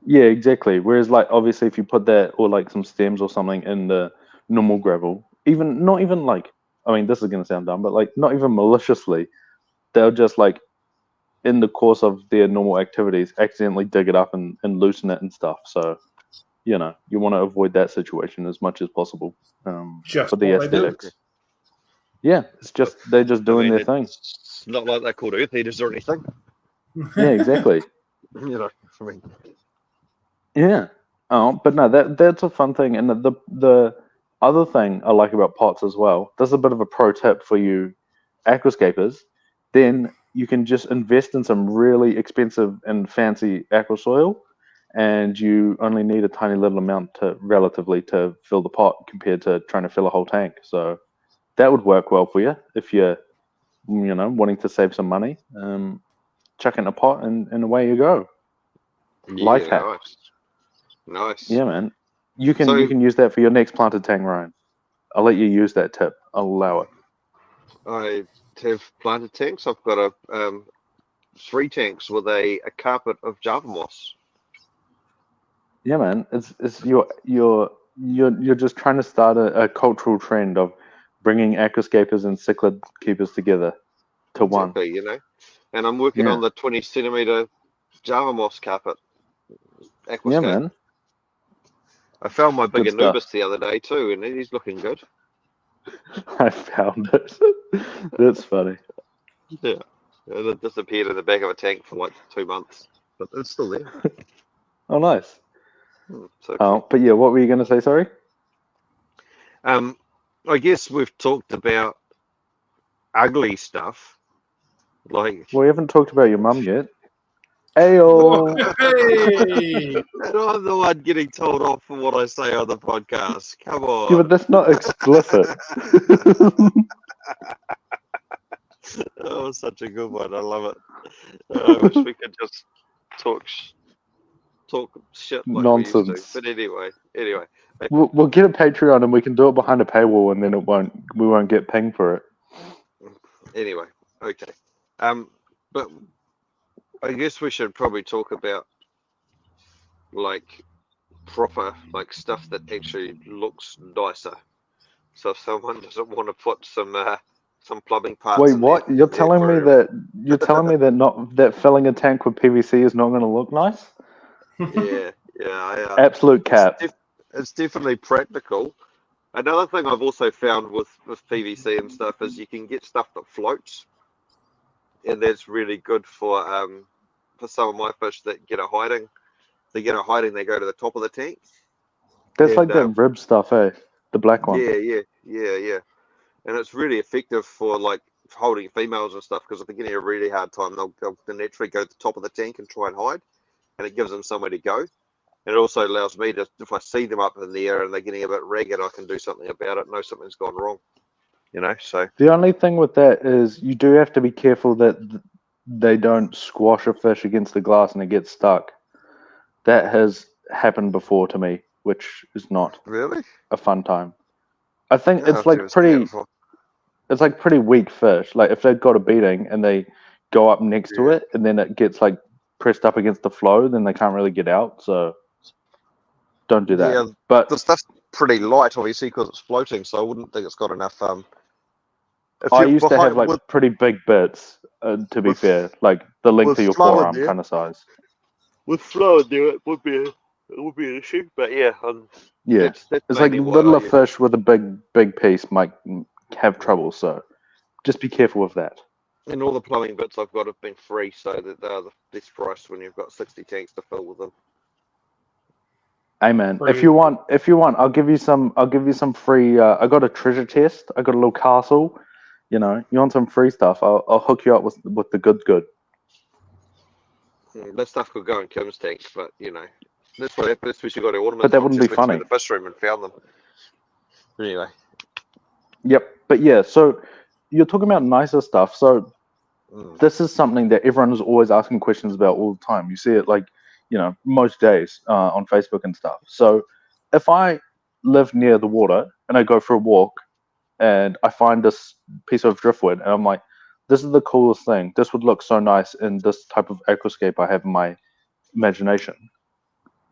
Yeah, exactly. Whereas, like, obviously, if you put that or like some stems or something in the normal gravel, not even like, I mean, this is gonna sound dumb, but like, not even maliciously, they'll just like, in the course of their normal activities, accidentally dig it up and loosen it and stuff. So, you want to avoid that situation as much as possible, Just for the what they do. aesthetics. Yeah, it's just they're just doing their thing. It's not like they're called earth eaters or anything. Yeah, exactly. I mean, Yeah. Oh, but no, that's a fun thing. And the other thing I like about pots as well, this is a bit of a pro tip for you aquascapers, then you can just invest in some really expensive and fancy aqua soil, and you only need a tiny little amount relatively to fill the pot compared to trying to fill a whole tank. So that would work well for you if you're wanting to save some money. Chuck in a pot and away you go. Life hack. Nice. Yeah, man. You can use that for your next planted tank, Ryan. I'll let you use that tip. I'll allow it. I have planted tanks. I've got a 3 tanks with a carpet of Java moss. Yeah, man. It's you're just trying to start a cultural trend of bringing aquascapers and cichlid keepers together to one. Exactly, and I'm working on the 20 centimeter Java moss carpet. Aquascape. Yeah, man. I found my big Good stuff. Anubis the other day too, and he's looking good. I found it. That's funny. Yeah, and it disappeared in the back of a tank for like 2 months, but it's still there. Oh, nice. So Oh, but yeah, what were you going to say? Sorry. I guess we've talked about ugly stuff, like. Well, we haven't talked about your mum yet. Ayo. Hey! And I'm the one getting told off for what I say on the podcast. Come on. Yeah, but that's not explicit. Oh, such a good one. I love it. I wish we could just talk shit like Nonsense. we used to. But anyway. We'll get a Patreon and we can do it behind a paywall, and then we won't get pinged for it. Anyway, okay. But I guess we should probably talk about like proper like stuff that actually looks nicer. So if someone doesn't want to put some plumbing parts. Wait, in what? You're telling me that not that filling a tank with PVC is not going to look nice? Yeah. Absolute cap. It's definitely practical. Another thing I've also found with PVC and stuff is you can get stuff that floats, and that's really good for some of my fish that get a hiding. They get a hiding. They go to the top of the tank. That's like that rib stuff, eh? The black one. Yeah. And it's really effective for like holding females and stuff, because if they're getting a really hard time, they'll naturally go to the top of the tank and try and hide, and it gives them somewhere to go. And it also allows me to, if I see them up in the air and they're getting a bit ragged, I can do something about it, know something's gone wrong. So. The only thing with that is you do have to be careful that they don't squash a fish against the glass and it gets stuck. That has happened before to me, which is not Really a fun time. I think it's like pretty weak fish. Like if they've got a beating and they go up next to it and then it gets like pressed up against the flow, then they can't really get out. So don't do that. Yeah, but the stuff's pretty light, obviously, because it's floating. So I wouldn't think it's got enough. I used to have like pretty big bits. To be fair, like the length of your forearm kind of size. With flow in there, it would be an issue. But yeah, it's like littler fish with a big piece might have trouble. So just be careful with that. And all the plumbing bits I've got have been free, so that they're the best price when you've got 60 tanks to fill with them. Hey man, if you want, I'll give you some free. I got a treasure chest. I got a little castle. You want some free stuff? I'll hook you up with the good. That stuff could go in Kim's tank, but that's what happens. Especially got the ornaments. But that wouldn't be funny. The fish room and found them. Anyway. Yep, but yeah. So you're talking about nicer stuff. So Mm. this is something that everyone is always asking questions about all the time. You see it like, most days on Facebook and stuff. So if I live near the water and I go for a walk and I find this piece of driftwood and I'm like, this is the coolest thing. This would look so nice in this type of aquascape I have in my imagination.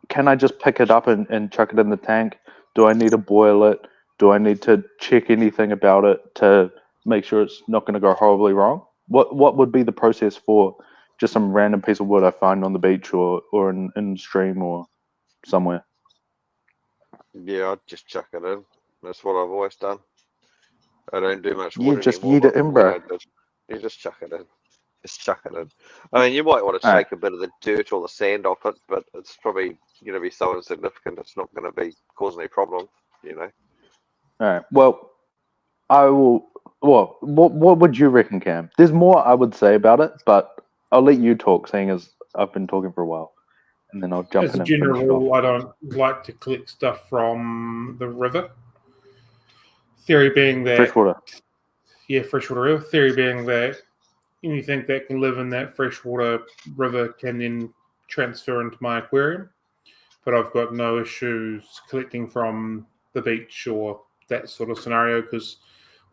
Can I just pick it up and chuck it in the tank? Do I need to boil it? Do I need to check anything about it to make sure it's not going to go horribly wrong? What would be the process for just some random piece of wood I find on the beach or in the stream or somewhere? Yeah, I'd just chuck it in. That's what I've always done. I don't do much You wood just anymore, yeet it but in, when bro. I did, you just chuck it in. Just chuck it in. I mean, you might want to Alright. shake a bit of the dirt or the sand off it, but it's probably going to be so insignificant it's not going to be causing any problem, you know. All right. Well, I will. Well, what would you reckon, Cam? There's more I would say about it, but I'll let you talk, seeing as I've been talking for a while, and then I'll jump As in a and finish general it off. rule, I don't like to collect stuff from the river. Theory being that Freshwater. freshwater river. Theory being that anything that can live in that freshwater river can then transfer into my aquarium. But I've got no issues collecting from the beach or that sort of scenario because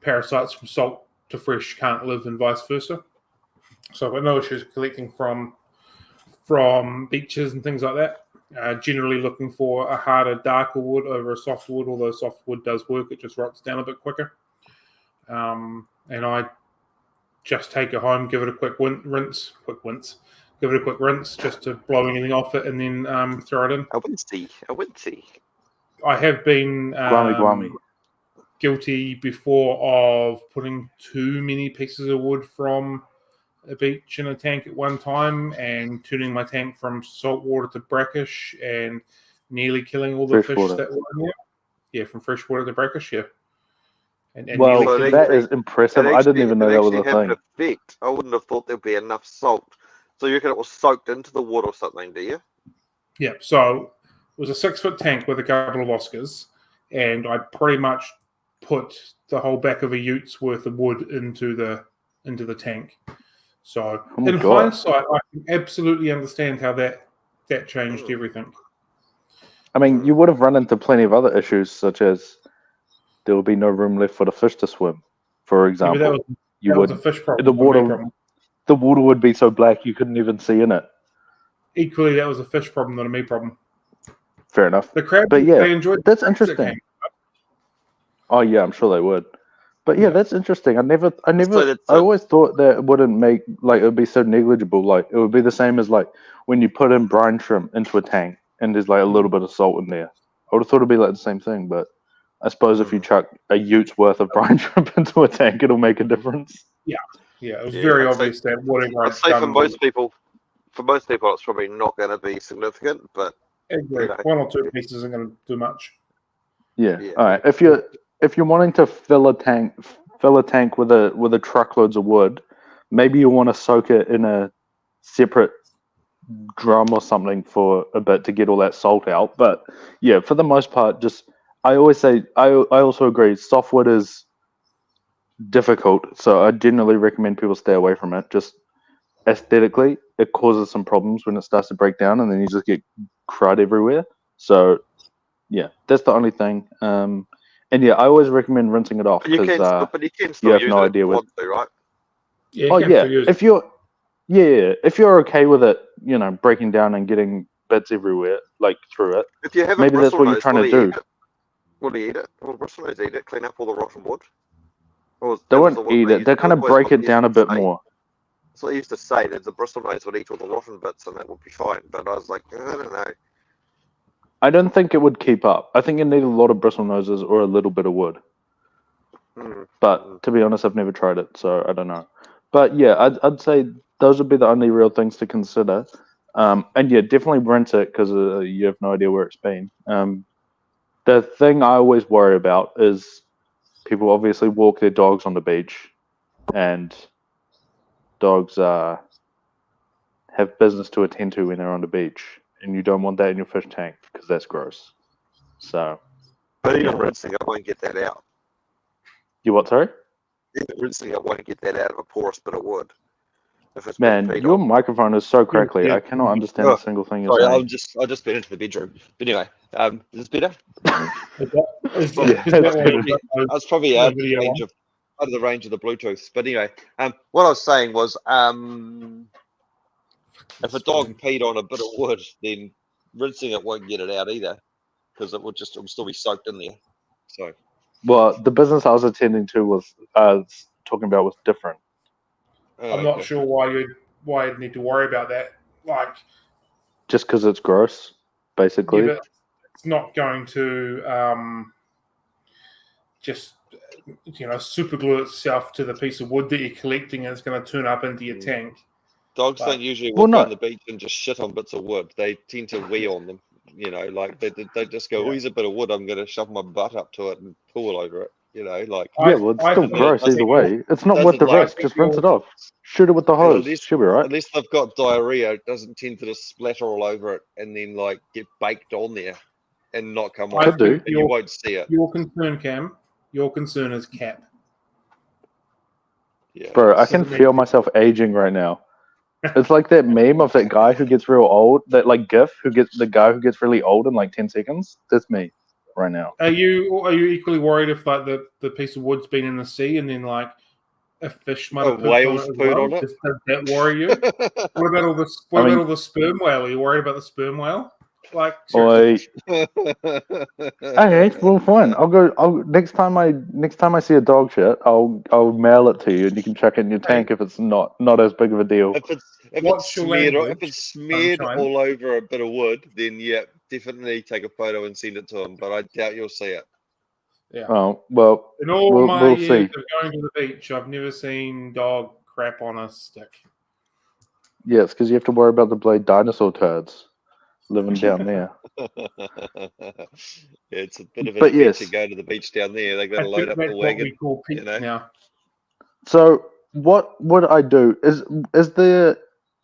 parasites from salt to fresh can't live and vice versa. So I've got no issues collecting from beaches and things like that. Generally looking for a harder, darker wood over a soft wood, although soft wood does work, it just rots down a bit quicker. And I just take it home, give it a quick rinse, give it a quick rinse just to blow anything off it, and then throw it in. I wouldn't see. I have been Guami. guilty before of putting too many pieces of wood from a beach in a tank at one time and turning my tank from saltwater to brackish and nearly killing all the fish that were in there. Yeah, from freshwater to brackish, yeah. And Well, nearly killing that is impressive. I didn't even know that was a had an thing. effect. I wouldn't have thought there'd be enough salt. So you reckon it was soaked into the wood or something, do you? Yeah, so it was a 6-foot tank with a couple of Oscars, and I pretty much put the whole back of a ute's worth of wood into the tank. So in hindsight, I can absolutely understand how that changed everything. I mean, you would have run into plenty of other issues, such as there will be no room left for the fish to swim, for example. Yeah, that was a fish problem. The water would be so black you couldn't even see in it. Equally, that was a fish problem, not a me problem. Fair enough. The crabs, but yeah, they enjoyed that's interesting. Oh yeah, I'm sure they would. But yeah, that's interesting. I always thought that it wouldn't make, like, it would be so negligible. Like, it would be the same as, like, when you put in brine shrimp into a tank and there's, like, a little bit of salt in there. I would have thought it'd be, like, the same thing, but I suppose if you chuck a ute's worth of brine shrimp into a tank, it'll make a difference. Yeah, it was very obvious that whatever I'd say for most people, it's probably not going to be significant, but exactly. One or two pieces isn't going to do much. Yeah. All right. If you're wanting to fill a tank with a truckloads of wood, maybe you want to soak it in a separate drum or something for a bit to get all that salt out. But yeah, for the most part, I always say I also agree. Softwood is difficult, so I generally recommend people stay away from it. Just aesthetically, it causes some problems when it starts to break down, and then you just get crud everywhere. So yeah, that's the only thing. And yeah, I always recommend rinsing it off because you have no idea what. Right? Yeah, oh yeah, if you're okay with it, breaking down and getting bits everywhere, like through it. If you have maybe that's what you're trying to do. Will he eat it? Will bristlenose eat it? Clean up all the rotten wood? They won't eat it. They kind of break it down a bit more. So I used to say that the bristlenose would eat all the rotten bits and that would be fine. But I was like, I don't know. I don't think it would keep up. I think you need a lot of bristlenoses or a little bit of wood. But to be honest, I've never tried it, so I don't know. But yeah, I'd say those would be the only real things to consider. And yeah, definitely rinse it because you have no idea where it's been. The thing I always worry about is people obviously walk their dogs on the beach, and dogs have business to attend to when they're on the beach, and you don't want that in your fish tank because that's gross. So, but even rinsing, I won't get that out. You what? Sorry? Even rinsing it won't get that out of a porous bit of wood. If it's Man, been peed your on. microphone is so crackly. Yeah. I cannot understand Oh, a single thing you're Sorry, saying. I'll just been into the bedroom. But anyway, is this better? Is Yeah, that it's why better. you've got I those was probably no out video on? of the range of the Bluetooth. But anyway, what I was saying was, if a dog peed on a bit of wood, then rinsing it won't get it out either, because it will still be soaked in there. So Well, the business I was attending to was talking about was different. I'm not sure why you'd need to worry about that. Like, Just because it's gross, basically. yeah, but it's not going to just super glue itself to the piece of wood that you're collecting, and it's going to turn up into your tank. Dogs But- don't usually Well, walk no. on the beach and just shit on bits of wood. They tend to wee on them. Like they just go, oh, here's a bit of wood. I'm going to shove my butt up to it and pull over it. Like Yeah, well, it's still gross doesn't- either way. It's not worth the doesn't like- risk. Just rinse it off. Shoot it with the and hose. She'll be right. at least they've got diarrhea. It doesn't tend to just splatter all over it and then like get baked on there and not come off. Could do. And you won't see it. Your concern, Cam. Your concern is cap. Yeah. Bro, I can feel myself aging right now. It's like that meme of that guy who gets real old, that like GIF the guy who gets really old in like 10 seconds. That's me right now. Are you equally worried if like the piece of wood's been in the sea and then like a fish might have pooped whales on it as pooed well? on it? Does that worry you? What about all the all the sperm whale? Are you worried about the sperm whale? Like seriously? Okay, well, fine. I'll next time I see a dog shit, I'll mail it to you, and you can check it in your tank if it's not as big of a deal. If What's your language, it's smeared sunshine? all over a bit of wood, then yeah, definitely take a photo and send it to him. But I doubt you'll see it. Yeah. Oh well, In all my we'll years see. of going to the beach, I've never seen dog crap on a stick. Yes, because you have to worry about the blade dinosaur turds living down there. It's a bit of an But adventure yes. going to the beach down there. They got to I load think up that's the what wagon. we call peak now. So what would I do? Is there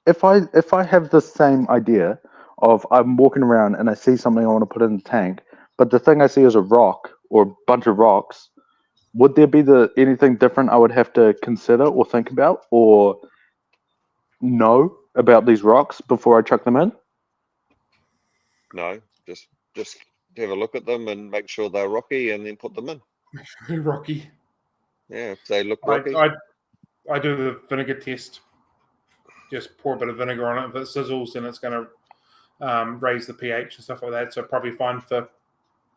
if I have the same idea of I'm walking around and I see something I want to put in the tank, but the thing I see is a rock or a bunch of rocks, would there be anything different I would have to consider or think about or know about these rocks before I chuck them in? No, just have a look at them and make sure they're rocky, and then put them in. Rocky. Yeah, if they look rocky. I do the vinegar test. Just pour a bit of vinegar on it. If it sizzles, then it's going to raise the pH and stuff like that. So probably fine for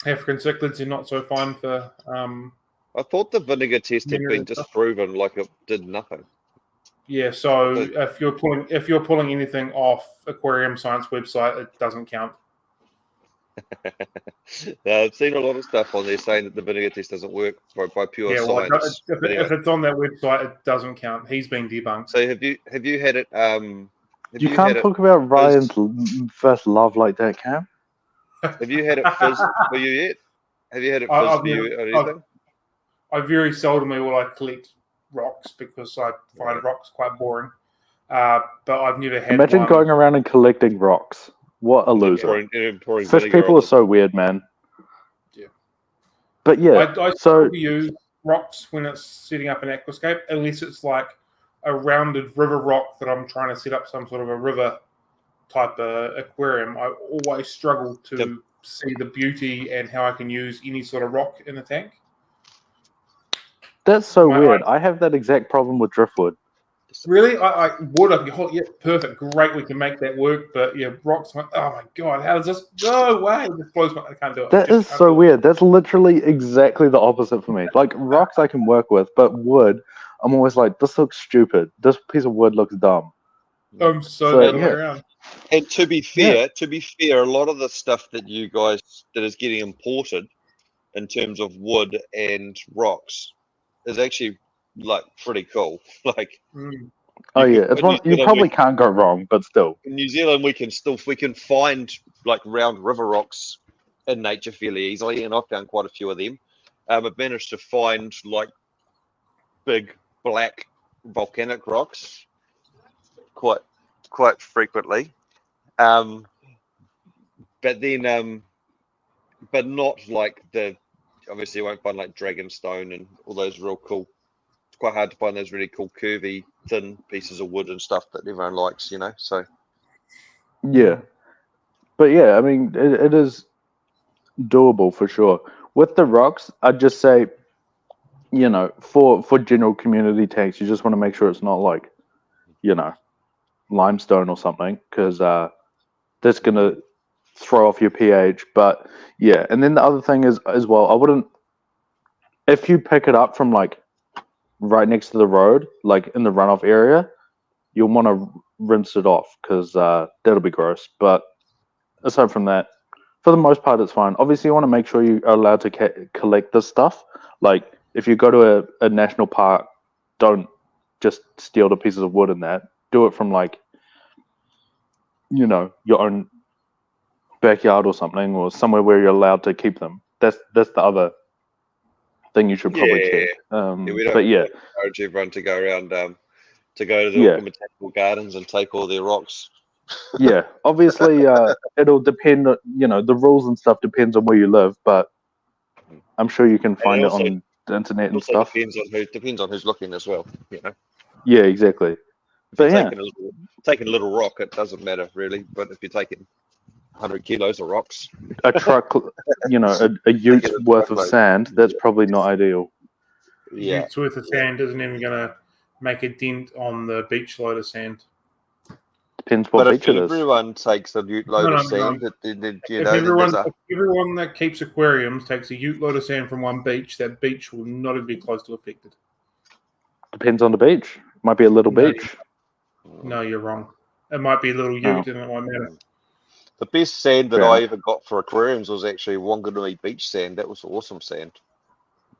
African cichlids and not so fine for. I thought the vinegar test had been stuff. disproven, like it did nothing. Yeah, so if you're pulling anything off Aquarium Science website, it doesn't count. I've seen a lot of stuff on there saying that the vinegar test doesn't work by pure science. If it's on that website, it doesn't count. He's been debunked. So have you had it? You can't talk about Ryan's first love like that, Cam. Have you had it fizz for you yet? Have you had it fizz for you or anything? I very seldomly will I collect rocks because I find rocks quite boring. But I've never had. Imagine going around and collecting rocks. What a loser! Pouring Fish people are so weird, man. Yeah. But yeah, I so use rocks when it's setting up an aquascape, unless it's like a rounded river rock that I'm trying to set up some sort of a river type of aquarium. I always struggle to see the beauty and how I can use any sort of rock in the tank. That's so weird. I have that exact problem with driftwood. Really? I would. Yeah, perfect. Great. We can make that work. But yeah, rocks. Oh my God. How does this go away? It just blows my. I can't do it. That is so weird. That's literally exactly the opposite for me. Like rocks I can work with, but wood, I'm always like, this looks stupid. This piece of wood looks dumb. I'm so the other way around. And to be fair, a lot of the stuff that is getting imported in terms of wood and rocks is actually like pretty cool. Like, oh yeah, it's one you probably can't go wrong, but still. In New Zealand, we can find like round river rocks in nature fairly easily, and I've found quite a few of them. I've managed to find like big black volcanic rocks quite frequently, but then but not like obviously you won't find like dragonstone and all those real cool quite hard to find those really cool, curvy, thin pieces of wood and stuff that everyone likes, you know. So Yeah. But yeah, I mean, it is doable for sure. With the rocks, I'd just say, you know, for general community tanks, you just want to make sure it's not like, you know, limestone or something, because that's gonna throw off your pH. But yeah, and then the other thing is as well, I wouldn't, if you pick it up from like right next to the road, like in the runoff area, you'll want to rinse it off, because that'll be gross. But aside from that, for the most part, it's fine. Obviously, you want to make sure you are allowed to collect this stuff. Like, if you go to a national park, don't just steal the pieces of wood in that. Do it from, like, you know, your own backyard or something, or somewhere where you're allowed to keep them. That's the other thing you should probably check. we don't But yeah, encourage everyone to go around to go to the Yeah. Auckland Botanical Gardens and take all their rocks. yeah. Obviously, it'll depend. You know, the rules and stuff depends on where you live, but I'm sure you can find it also- on the internet and Also stuff. depends on who's looking as well. You know, Yeah, exactly. if But you're yeah, taking a little rock, it doesn't matter really. But if you're taking 100 kilos of rocks, a truck, you know, a ute's Take it worth of truckload. sand, that's probably not ideal. yeah, Utes worth of sand isn't even going to make a dent on the beach load of sand. Depends what but if beach it is. everyone takes a ute load No, of no, sand, then you If know, then there's everyone that keeps aquariums takes a ute load of sand from one beach, that beach will not even be close to affected. Depends on the beach. Might be a little No. beach. No, you're wrong. It might be a little ute Oh. and it won't matter. the best sand that Fair I enough. ever got for aquariums was actually Wanganui beach sand. That was awesome sand.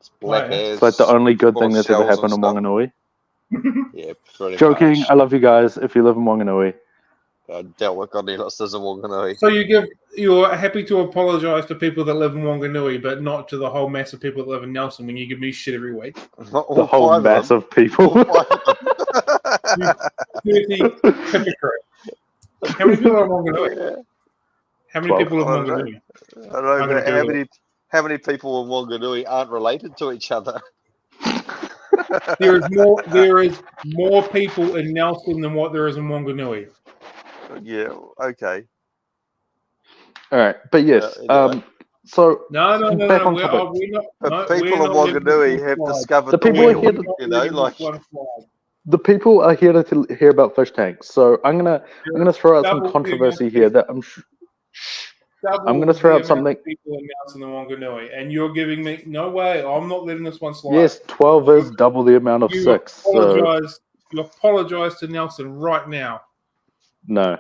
It's black yeah. as. It's like the only good full thing of that's ever shells and happened in stuff. Wanganui. Yeah, pretty Joking. much. I love you guys if you live in Wanganui. I doubt we've got any listeners in Wanganui. So you're happy to apologise to people that live in Wanganui, but not to the whole mass of people that live in Nelson when you give me shit every week. Not all The whole five mass of of people. them. All five of them. Dirty hypocrite. How many people are in Wanganui? Yeah. How many 12. people live in I don't know. Wanganui? I don't know, I'm gonna but how Google many people in Wanganui aren't related to each other? There is more people in Nelson than what there is in Wanganui. Yeah, okay. All right, but yes. Yeah, anyway. So No. back on We're topic. not. But No, people we're in not letting Wanganui this have slide. discovered The the people are wheel, here to- you know, like The people are here to hear about fish tanks. So I'm gonna throw out some Double the controversy amount of here that I'm gonna throw out something. people in Nelson and Wanganui, and you're giving me no way. I'm not letting this one slide. Yes, 12 is double the amount of You 6. So apologize. You apologize to Nelson right now. no.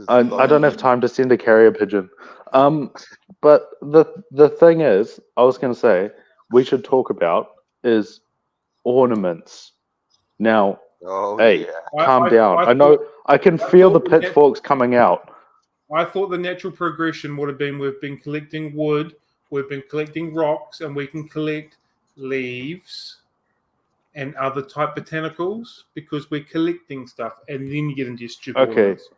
I don't have time to send a carrier pigeon. But the thing is, I was going to say, we should talk about is ornaments. Now, Oh hey, yeah. calm down. I know I can feel the thought the pitchforks coming out. I thought the natural progression would have been we've been collecting wood, we've been collecting rocks, and we can collect leaves and other type botanicals because we're collecting stuff, and then you get into your stupid Okay. ornaments.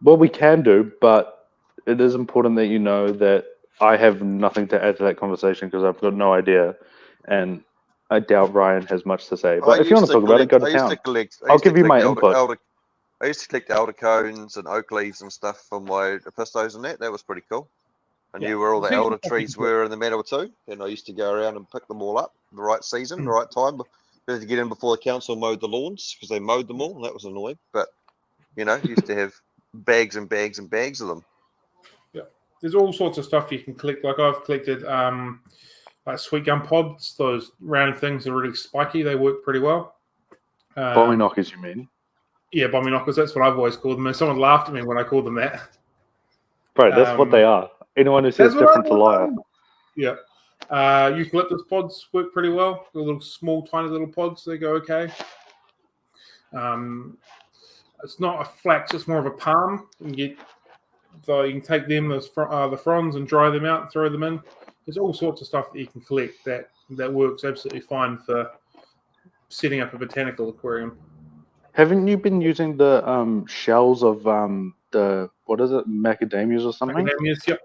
Well, we can do, but it is important that you know that I have nothing to add to that conversation because I've got no idea, and I doubt Ryan has much to say. But if you want to talk about it, go to town. I'll give you my input. I used to collect elder cones and oak leaves and stuff for my pistos and that. That was pretty cool. I knew where all the elder trees were in the meadow too, and I used to go around and pick them all up the right season, the right time. Better to get in before the council mowed the lawns because they mowed them all, and that was annoying. But you know, used to have bags and bags and bags of them. Yeah, there's all sorts of stuff you can collect. Like I've collected like sweet gum pods, those round things that are really spiky. They work pretty well. Bommy knockers, you mean? Yeah, bommy knockers. That's what I've always called them. And someone laughed at me when I called them that. Bro, that's what they are. Anyone who says different to liar. Yeah. Eucalyptus pods work pretty well. The little small, tiny little pods, they go okay. It's not a flax, it's more of a palm. So you can take them, the fronds, and dry them out and throw them in. There's all sorts of stuff that you can collect that works absolutely fine for setting up a botanical aquarium. Haven't you been using the shells of the what is it, macadamias or something? Macadamias, yep.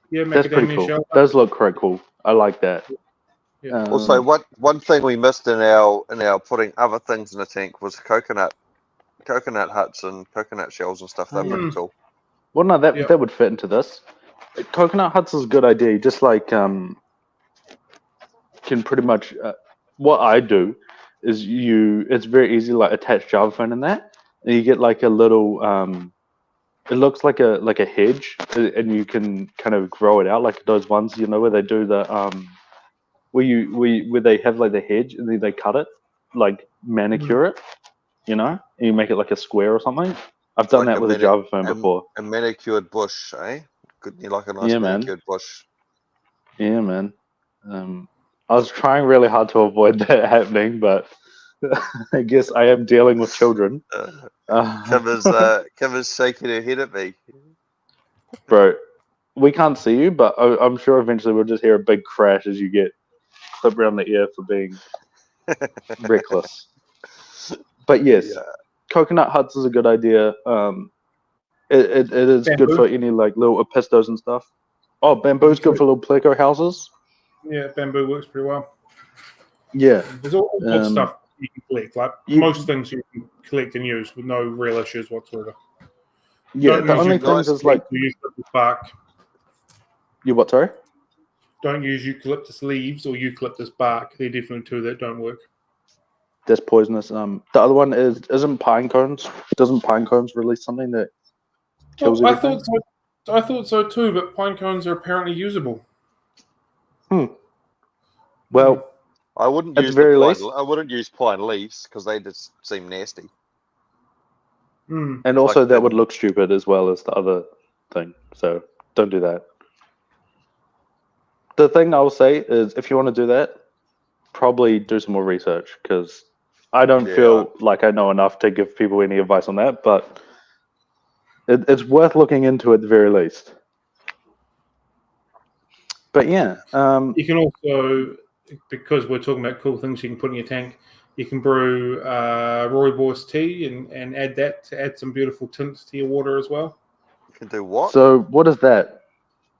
Yeah, That's pretty macadamia cool. shell. Those look quite cool. I like that. Yeah. Also, one thing we missed in our putting other things in the tank was coconut huts and coconut shells and stuff. They're pretty cool. Well, no, that would fit into this. Coconut huts is a good idea. Just like can pretty much what I do is it's very easy to like attach Java phone in that, and you get like a little it looks like a hedge, and you can kind of grow it out like those ones where they do the where they have like the hedge and then they cut it like manicure it, and you make it like a square or something. I've done Like that with a Java phone before. A manicured bush, eh? Couldn't you like a nice Yeah, man. manicured bush? Yeah, man. I was trying really hard to avoid that happening, but I guess I am dealing with children. Kim's shaking her head at me. Bro, we can't see you, but I'm sure eventually we'll just hear a big crash as you get clipped around the ear for being reckless. But yes, coconut huts is a good idea. It is Bamboo. good for any like little apistos and stuff. Oh, bamboo's good for little pleco houses. Yeah, bamboo works pretty well. Yeah. There's all good stuff you can collect. Like most things you can collect and use with no real issues whatsoever. Yeah, the only things is like eucalyptus bark. You what? Sorry. Don't use eucalyptus leaves or eucalyptus bark. They're definitely two that don't work. That's poisonous. The other one isn't pine cones. Doesn't pine cones release something that kills everything? I thought so too, but pine cones are apparently usable. Well, I wouldn't use pine leaves because they just seem nasty. And also that would look stupid as well as the other thing. So don't do that. The thing I will say is if you want to do that, probably do some more research because I don't feel like I know enough to give people any advice on that, but it's worth looking into at the very least. But yeah. You can also, because we're talking about cool things you can put in your tank, you can brew rooibos tea and add that to add some beautiful tints to your water as well. You can do what? So what is that?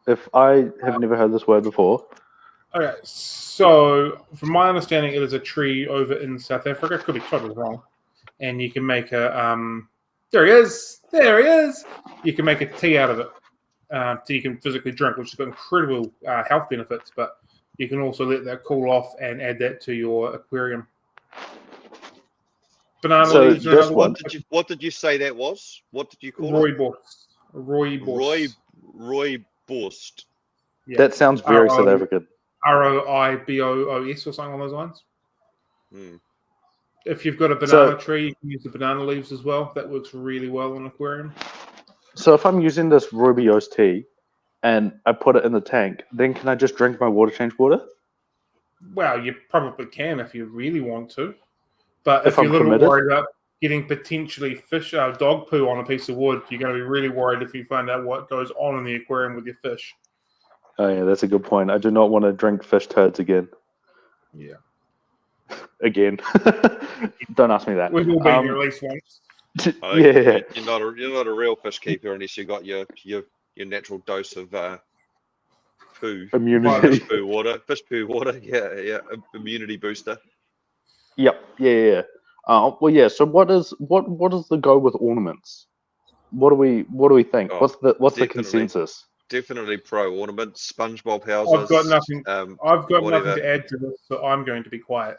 If I have never heard this word before. Okay, so from my understanding, it is a tree over in South Africa. Could be totally wrong. And you can make a there he is. You can make a tea out of it. Tea you can physically drink, which has got incredible health benefits. But you can also let that cool off and add that to your aquarium. Banana leaves. This one. What did you say that was? What did you call it? Rooibos. Rooibos. Yeah. That sounds very South African. ROIBOOS or something along those lines. If you've got a banana tree, you can use the banana leaves as well. That works really well in an aquarium. So if I'm using this rooibos tea and I put it in the tank, then can I just drink my water change water? Well, you probably can if you really want to. But if you're a little worried about getting potentially fish dog poo on a piece of wood, you're going to be really worried if you find out what goes on in the aquarium with your fish. Oh yeah, that's a good point. I do not want to drink fish turds again. Yeah. Again. Don't ask me that. We've all been here at least once. Yeah. You're not a real fish keeper unless you got your natural dose of poo. Immunity. Fish poo water. Yeah. Immunity booster. Yep. Yeah. Well, yeah. So what is the go with ornaments? What do we think? What's the consensus? Definitely pro ornaments, SpongeBob houses. I've got nothing. I've got nothing to add to this, so I'm going to be quiet.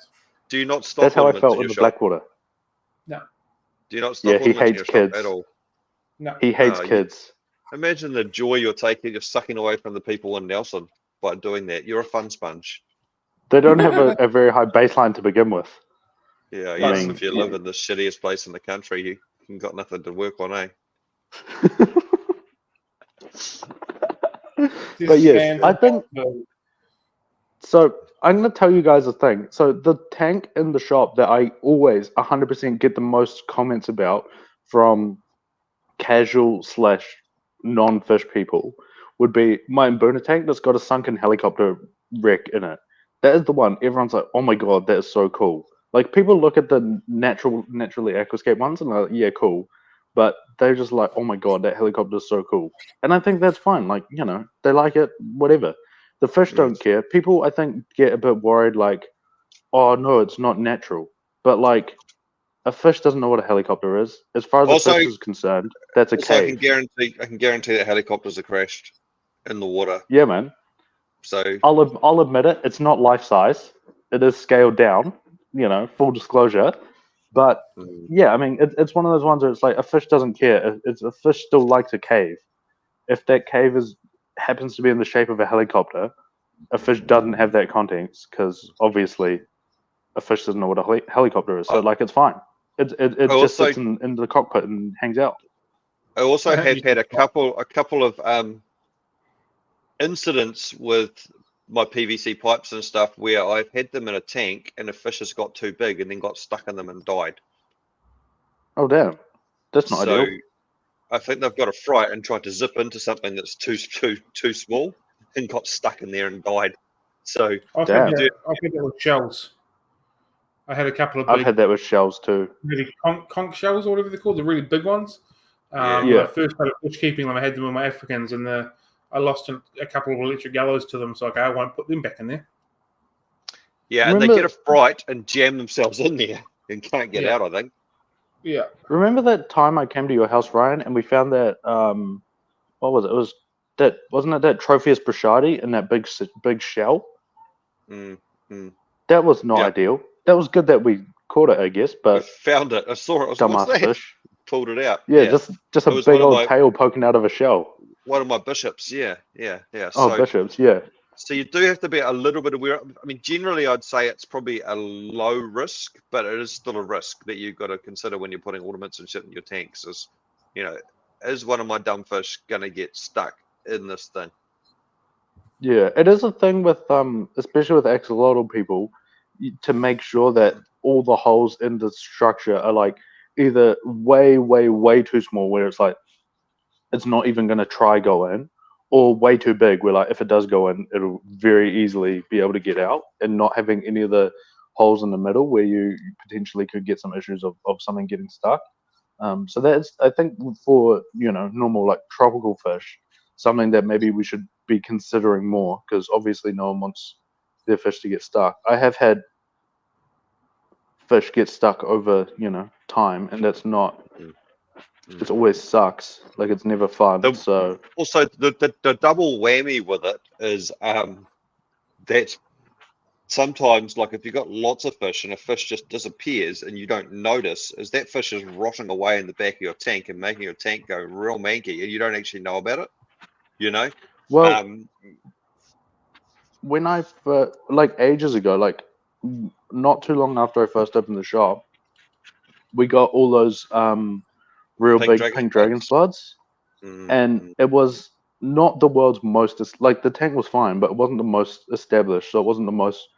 Do you not stop? That's how I ornaments felt in with your the shop? Blackwater. No. Do you not stop? Yeah, he ornaments in hates your shop kids at all. No. He hates kids. Imagine the joy you're taking. You're sucking away from the people in Nelson by doing that. You're a fun sponge. They don't have a very high baseline to begin with. Yeah, yes. If you live in the shittiest place in the country, you got nothing to work on, eh? But yes, I think so. I'm going to tell you guys a thing. So the tank in the shop that I always 100% get the most comments about from casual / non-fish people would be my Mbuna tank that's got a sunken helicopter wreck in it. That is the one. Everyone's like, oh my god, that is so cool. Like people look at the naturally aquascape ones and they're like, yeah, cool. But they're just like, oh my god, that helicopter is so cool. And I think that's fine. Like, they like it, whatever. The fish don't care. People, I think, get a bit worried, like, oh no, it's not natural. But like, a fish doesn't know what a helicopter is. As far as Also- a fish is concerned, that's a Also, I cave. can guarantee that helicopters are crashed in the water. Yeah, man. So I'll admit it. It's not life size. It is scaled down. Full disclosure. But yeah, I mean, it's one of those ones where it's like a fish doesn't care. It's a fish still likes a cave. If that cave happens to be in the shape of a helicopter, a fish doesn't have that context because obviously a fish doesn't know what a helicopter is. So like, it's fine. It just also- sits in the cockpit and hangs out. I also have had a couple of incidents with my PVC pipes and stuff where I've had them in a tank and the fish has got too big and then got stuck in them and died. Oh damn, that's not So ideal. I think they've got a fright and tried to zip into something that's too small and got stuck in there and died. So I've Damn. had that with shells. I had a couple of I've big, had that with shells too. really conch shells or whatever they're called, the really big ones. Yeah. When I first started fish keeping them, I had them with my Africans, and I lost a couple of electric gallows to them, so I won't put them back in there. yeah, and they get a fright and jam themselves in there and can't get out, I think. Yeah. Remember that time I came to your house, Ryan, and we found that what was it? It was that wasn't it that Tropheus bruschardi in that big shell? That was not ideal. That was good that we caught it, I guess, I but found it. I saw it. I was like, dumbass what's that? fish. Pulled it out. Yeah, just a It was big one of old my- tail poking out of a shell. One of my bishops. Yeah. Oh, bishops, yeah. So you do have to be a little bit aware. I mean, generally, I'd say it's probably a low risk, but it is still a risk that you've got to consider when you're putting ornaments and shit in your tanks. Is one of my dumb fish going to get stuck in this thing? Yeah, it is a thing with especially with axolotl people, to make sure that all the holes in the structure are like either way, way, way too small, where it's like it's not even going to try go in, or way too big, where like if it does go in, it'll very easily be able to get out, and not having any of the holes in the middle where you potentially could get some issues of something getting stuck. So that's, I think, for normal like tropical fish, something that maybe we should be considering more, because obviously no one wants their fish to get stuck. I have had fish get stuck over time, and that's not. It always sucks. Like, it's never fun. So Also, the double whammy with it is that sometimes, like, if you've got lots of fish and a fish just disappears and you don't notice, is that fish is rotting away in the back of your tank and making your tank go real manky, and you don't actually know about it. Well, when I like ages ago, like not too long after I first opened the shop, we got all those real big pink dragon slugs, and it was not the world's most, like, the tank was fine, but it wasn't the most established, so it wasn't the most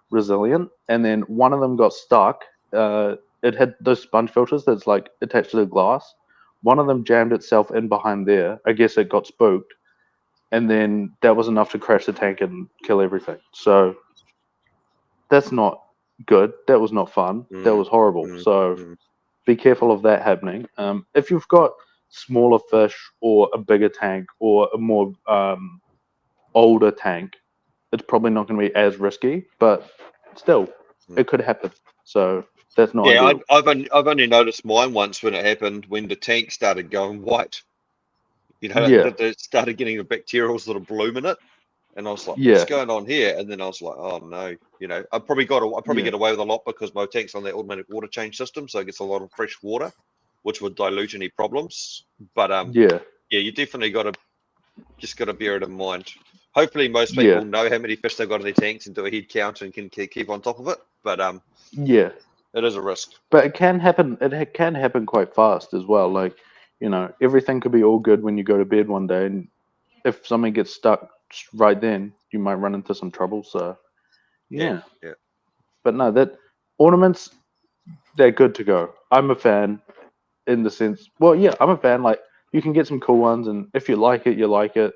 resilient. And then one of them got stuck. It had those sponge filters that's like attached to the glass. One of them jammed itself in behind there. I guess it got spooked, and then that was enough to crash the tank and kill everything. So that's not good. That was not fun. That was horrible. So be careful of that happening. If you've got smaller fish or a bigger tank or a more older tank, it's probably not going to be as risky, but still, it could happen. So that's not ideal. I've only noticed mine once when it happened, when the tank started going white. It started getting a bacterial sort of bloom in it, and I was like, "What's going on here?" And then I was like, "Oh no!" I probably get away with a lot because my tank's on that automatic water change system, so it gets a lot of fresh water, which would dilute any problems. But you definitely got to bear it in mind. Hopefully, most people know how many fish they've got in their tanks and do a head count and can keep on top of it. But it is a risk. But it can happen. It can happen quite fast as well. Like, everything could be all good when you go to bed one day, and if something gets stuck right then, you might run into some trouble. So yeah. But no, that ornaments, they're good to go. I'm a fan in the sense. Well, yeah, I'm a fan. Like, you can get some cool ones, and if you like it, you like it.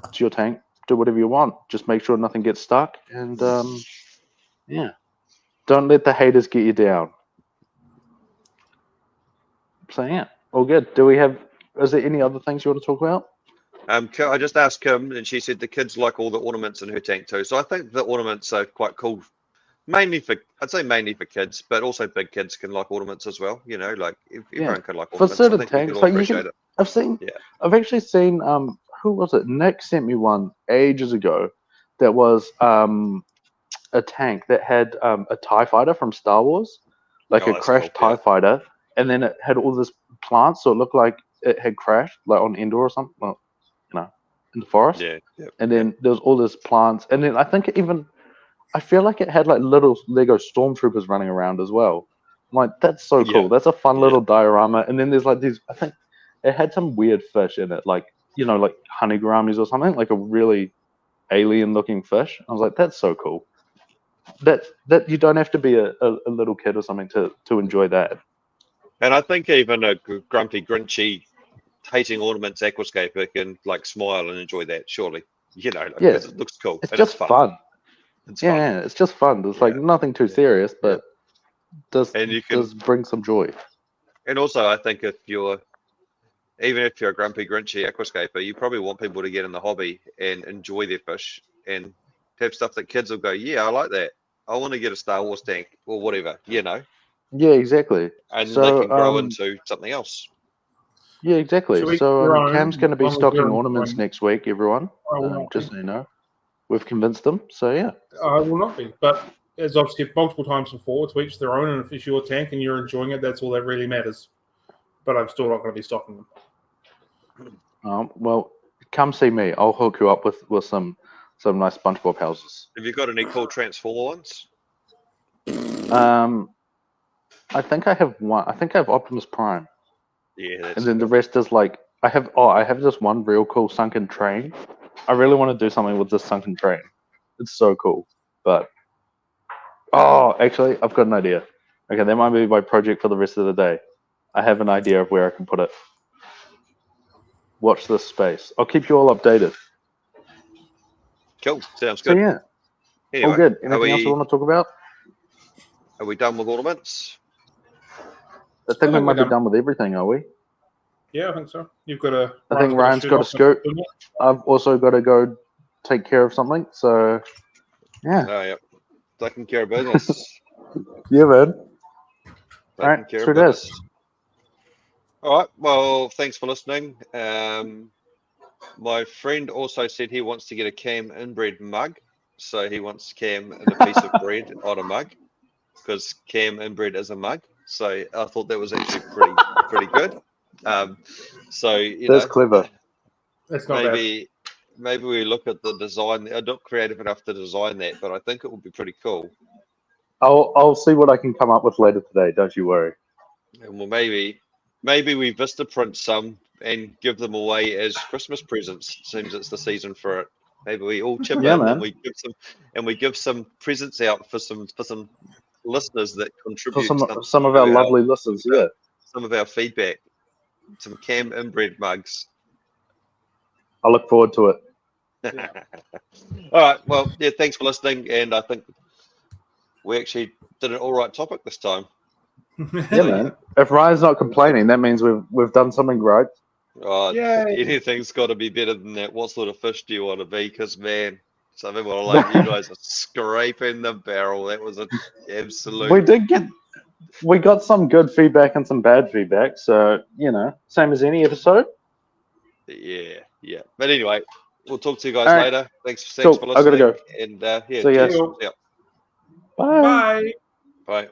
It's your tank. Do whatever you want. Just make sure nothing gets stuck, and don't let the haters get you down. So yeah, all good. Is there any other things you want to talk about? I just asked Kim, and she said the kids like all the ornaments in her tank too. So I think the ornaments are quite cool. I'd say mainly for kids, but also big kids can like ornaments as well. You know, like everyone can like For ornaments. I certain think we can tanks, all like you appreciate can. it. Yeah. I've actually seen. Who was it? Nick sent me one ages ago. That was a tank that had a TIE fighter from Star Wars, like Oh, a that's cool. crashed TIE fighter, and then it had all this plants, so it looked like it had crashed, like on Endor or something, well, in the forest. Yeah. Yeah. And then there was all this plants, and then I think I feel like it had like little Lego stormtroopers running around as well. I'm like, that's so cool. Yeah. That's a fun Yeah. little diorama. And then there's like these. I think it had some weird fish in it, like like honey gouramis or something, like a really alien-looking fish. I was like, that's so cool. That you don't have to be a little kid or something to enjoy that. And I think even a grumpy, grinchy, hating ornaments aquascaper can like smile and enjoy that. Surely, Yeah, because it looks cool it's and just it's fun. fun. It's Yeah, fun. yeah, it's just fun. It's like Yeah. nothing too serious, but And you can, does bring some joy. and also I think even if you're a grumpy, grinchy aquascaper, you probably want people to get in the hobby and enjoy their fish and have stuff that kids will go, yeah, I like that. I want to get a Star Wars tank or whatever, Yeah, exactly. and they So can grow into something else. yeah, exactly. To each So their own, Cam's going to be as long as they're stocking ornaments enjoying it. next week, everyone. I will not Just be. so you know, we've convinced them. So yeah. I will not be. But as I've said multiple times before, to each their own, and if it's your tank and you're enjoying it, that's all that really matters. But I'm still not going to be stocking them. Well, come see me. I'll hook you up with some nice SpongeBob houses. Have you got any cool Transformer ones? I think I have one. I think I have Optimus Prime, Yeah, that's and then the rest is like I have this one real cool sunken train. I really want to do something with this sunken train. It's so cool. But actually, I've got an idea. Okay, that might be my project for the rest of the day. I have an idea of where I can put it. Watch this space. I'll keep you all updated. cool. Sounds So good. yeah, Anyway, all good. Anything else you want to talk about? Are we done with ornaments? I think we we're might be done. done with everything, are we? Yeah, I think so. You've got a. I think Ryan's got a scoop. I've also got to go take care of something. So yeah. Oh, yeah. Taking care of business. Yeah, man. Taking Alright, care of sweet as. business. All right. Well, thanks for listening. My friend also said he wants to get a Cam inbred mug. So he wants Cam and a piece of bread on a mug because Cam inbred is a mug. So I thought that was actually pretty good. So That's clever. That's not bad. maybe we look at the design. I'm not creative enough to design that, but I think it would be pretty cool. I'll see what I can come up with later today. Don't you worry. And well, maybe we Vista print some and give them away as Christmas presents. Seems it's the season for it. Maybe we all chip Yeah, in man. and we give some presents out for some listeners that For contribute some of our lovely listeners, yeah. some of our feedback. Some Cam inbred mugs. I look forward to it. Yeah. All right. Well, yeah. Thanks for listening, and I think we actually did an all right topic this time. Yeah, man. If Ryan's not complaining, that means we've done something right. Yay. Anything's got to be better than that. What sort of fish do you want to be? Because man, some people are like, you guys are scraping the barrel. That was an absolute. We got some good feedback and some bad feedback. So same as any episode. Yeah. But anyway, we'll talk to you guys All right. later. Thanks for Cool. listening. I gotta go. And yeah, See ya. cheers. Yeah. Bye. Bye. Bye.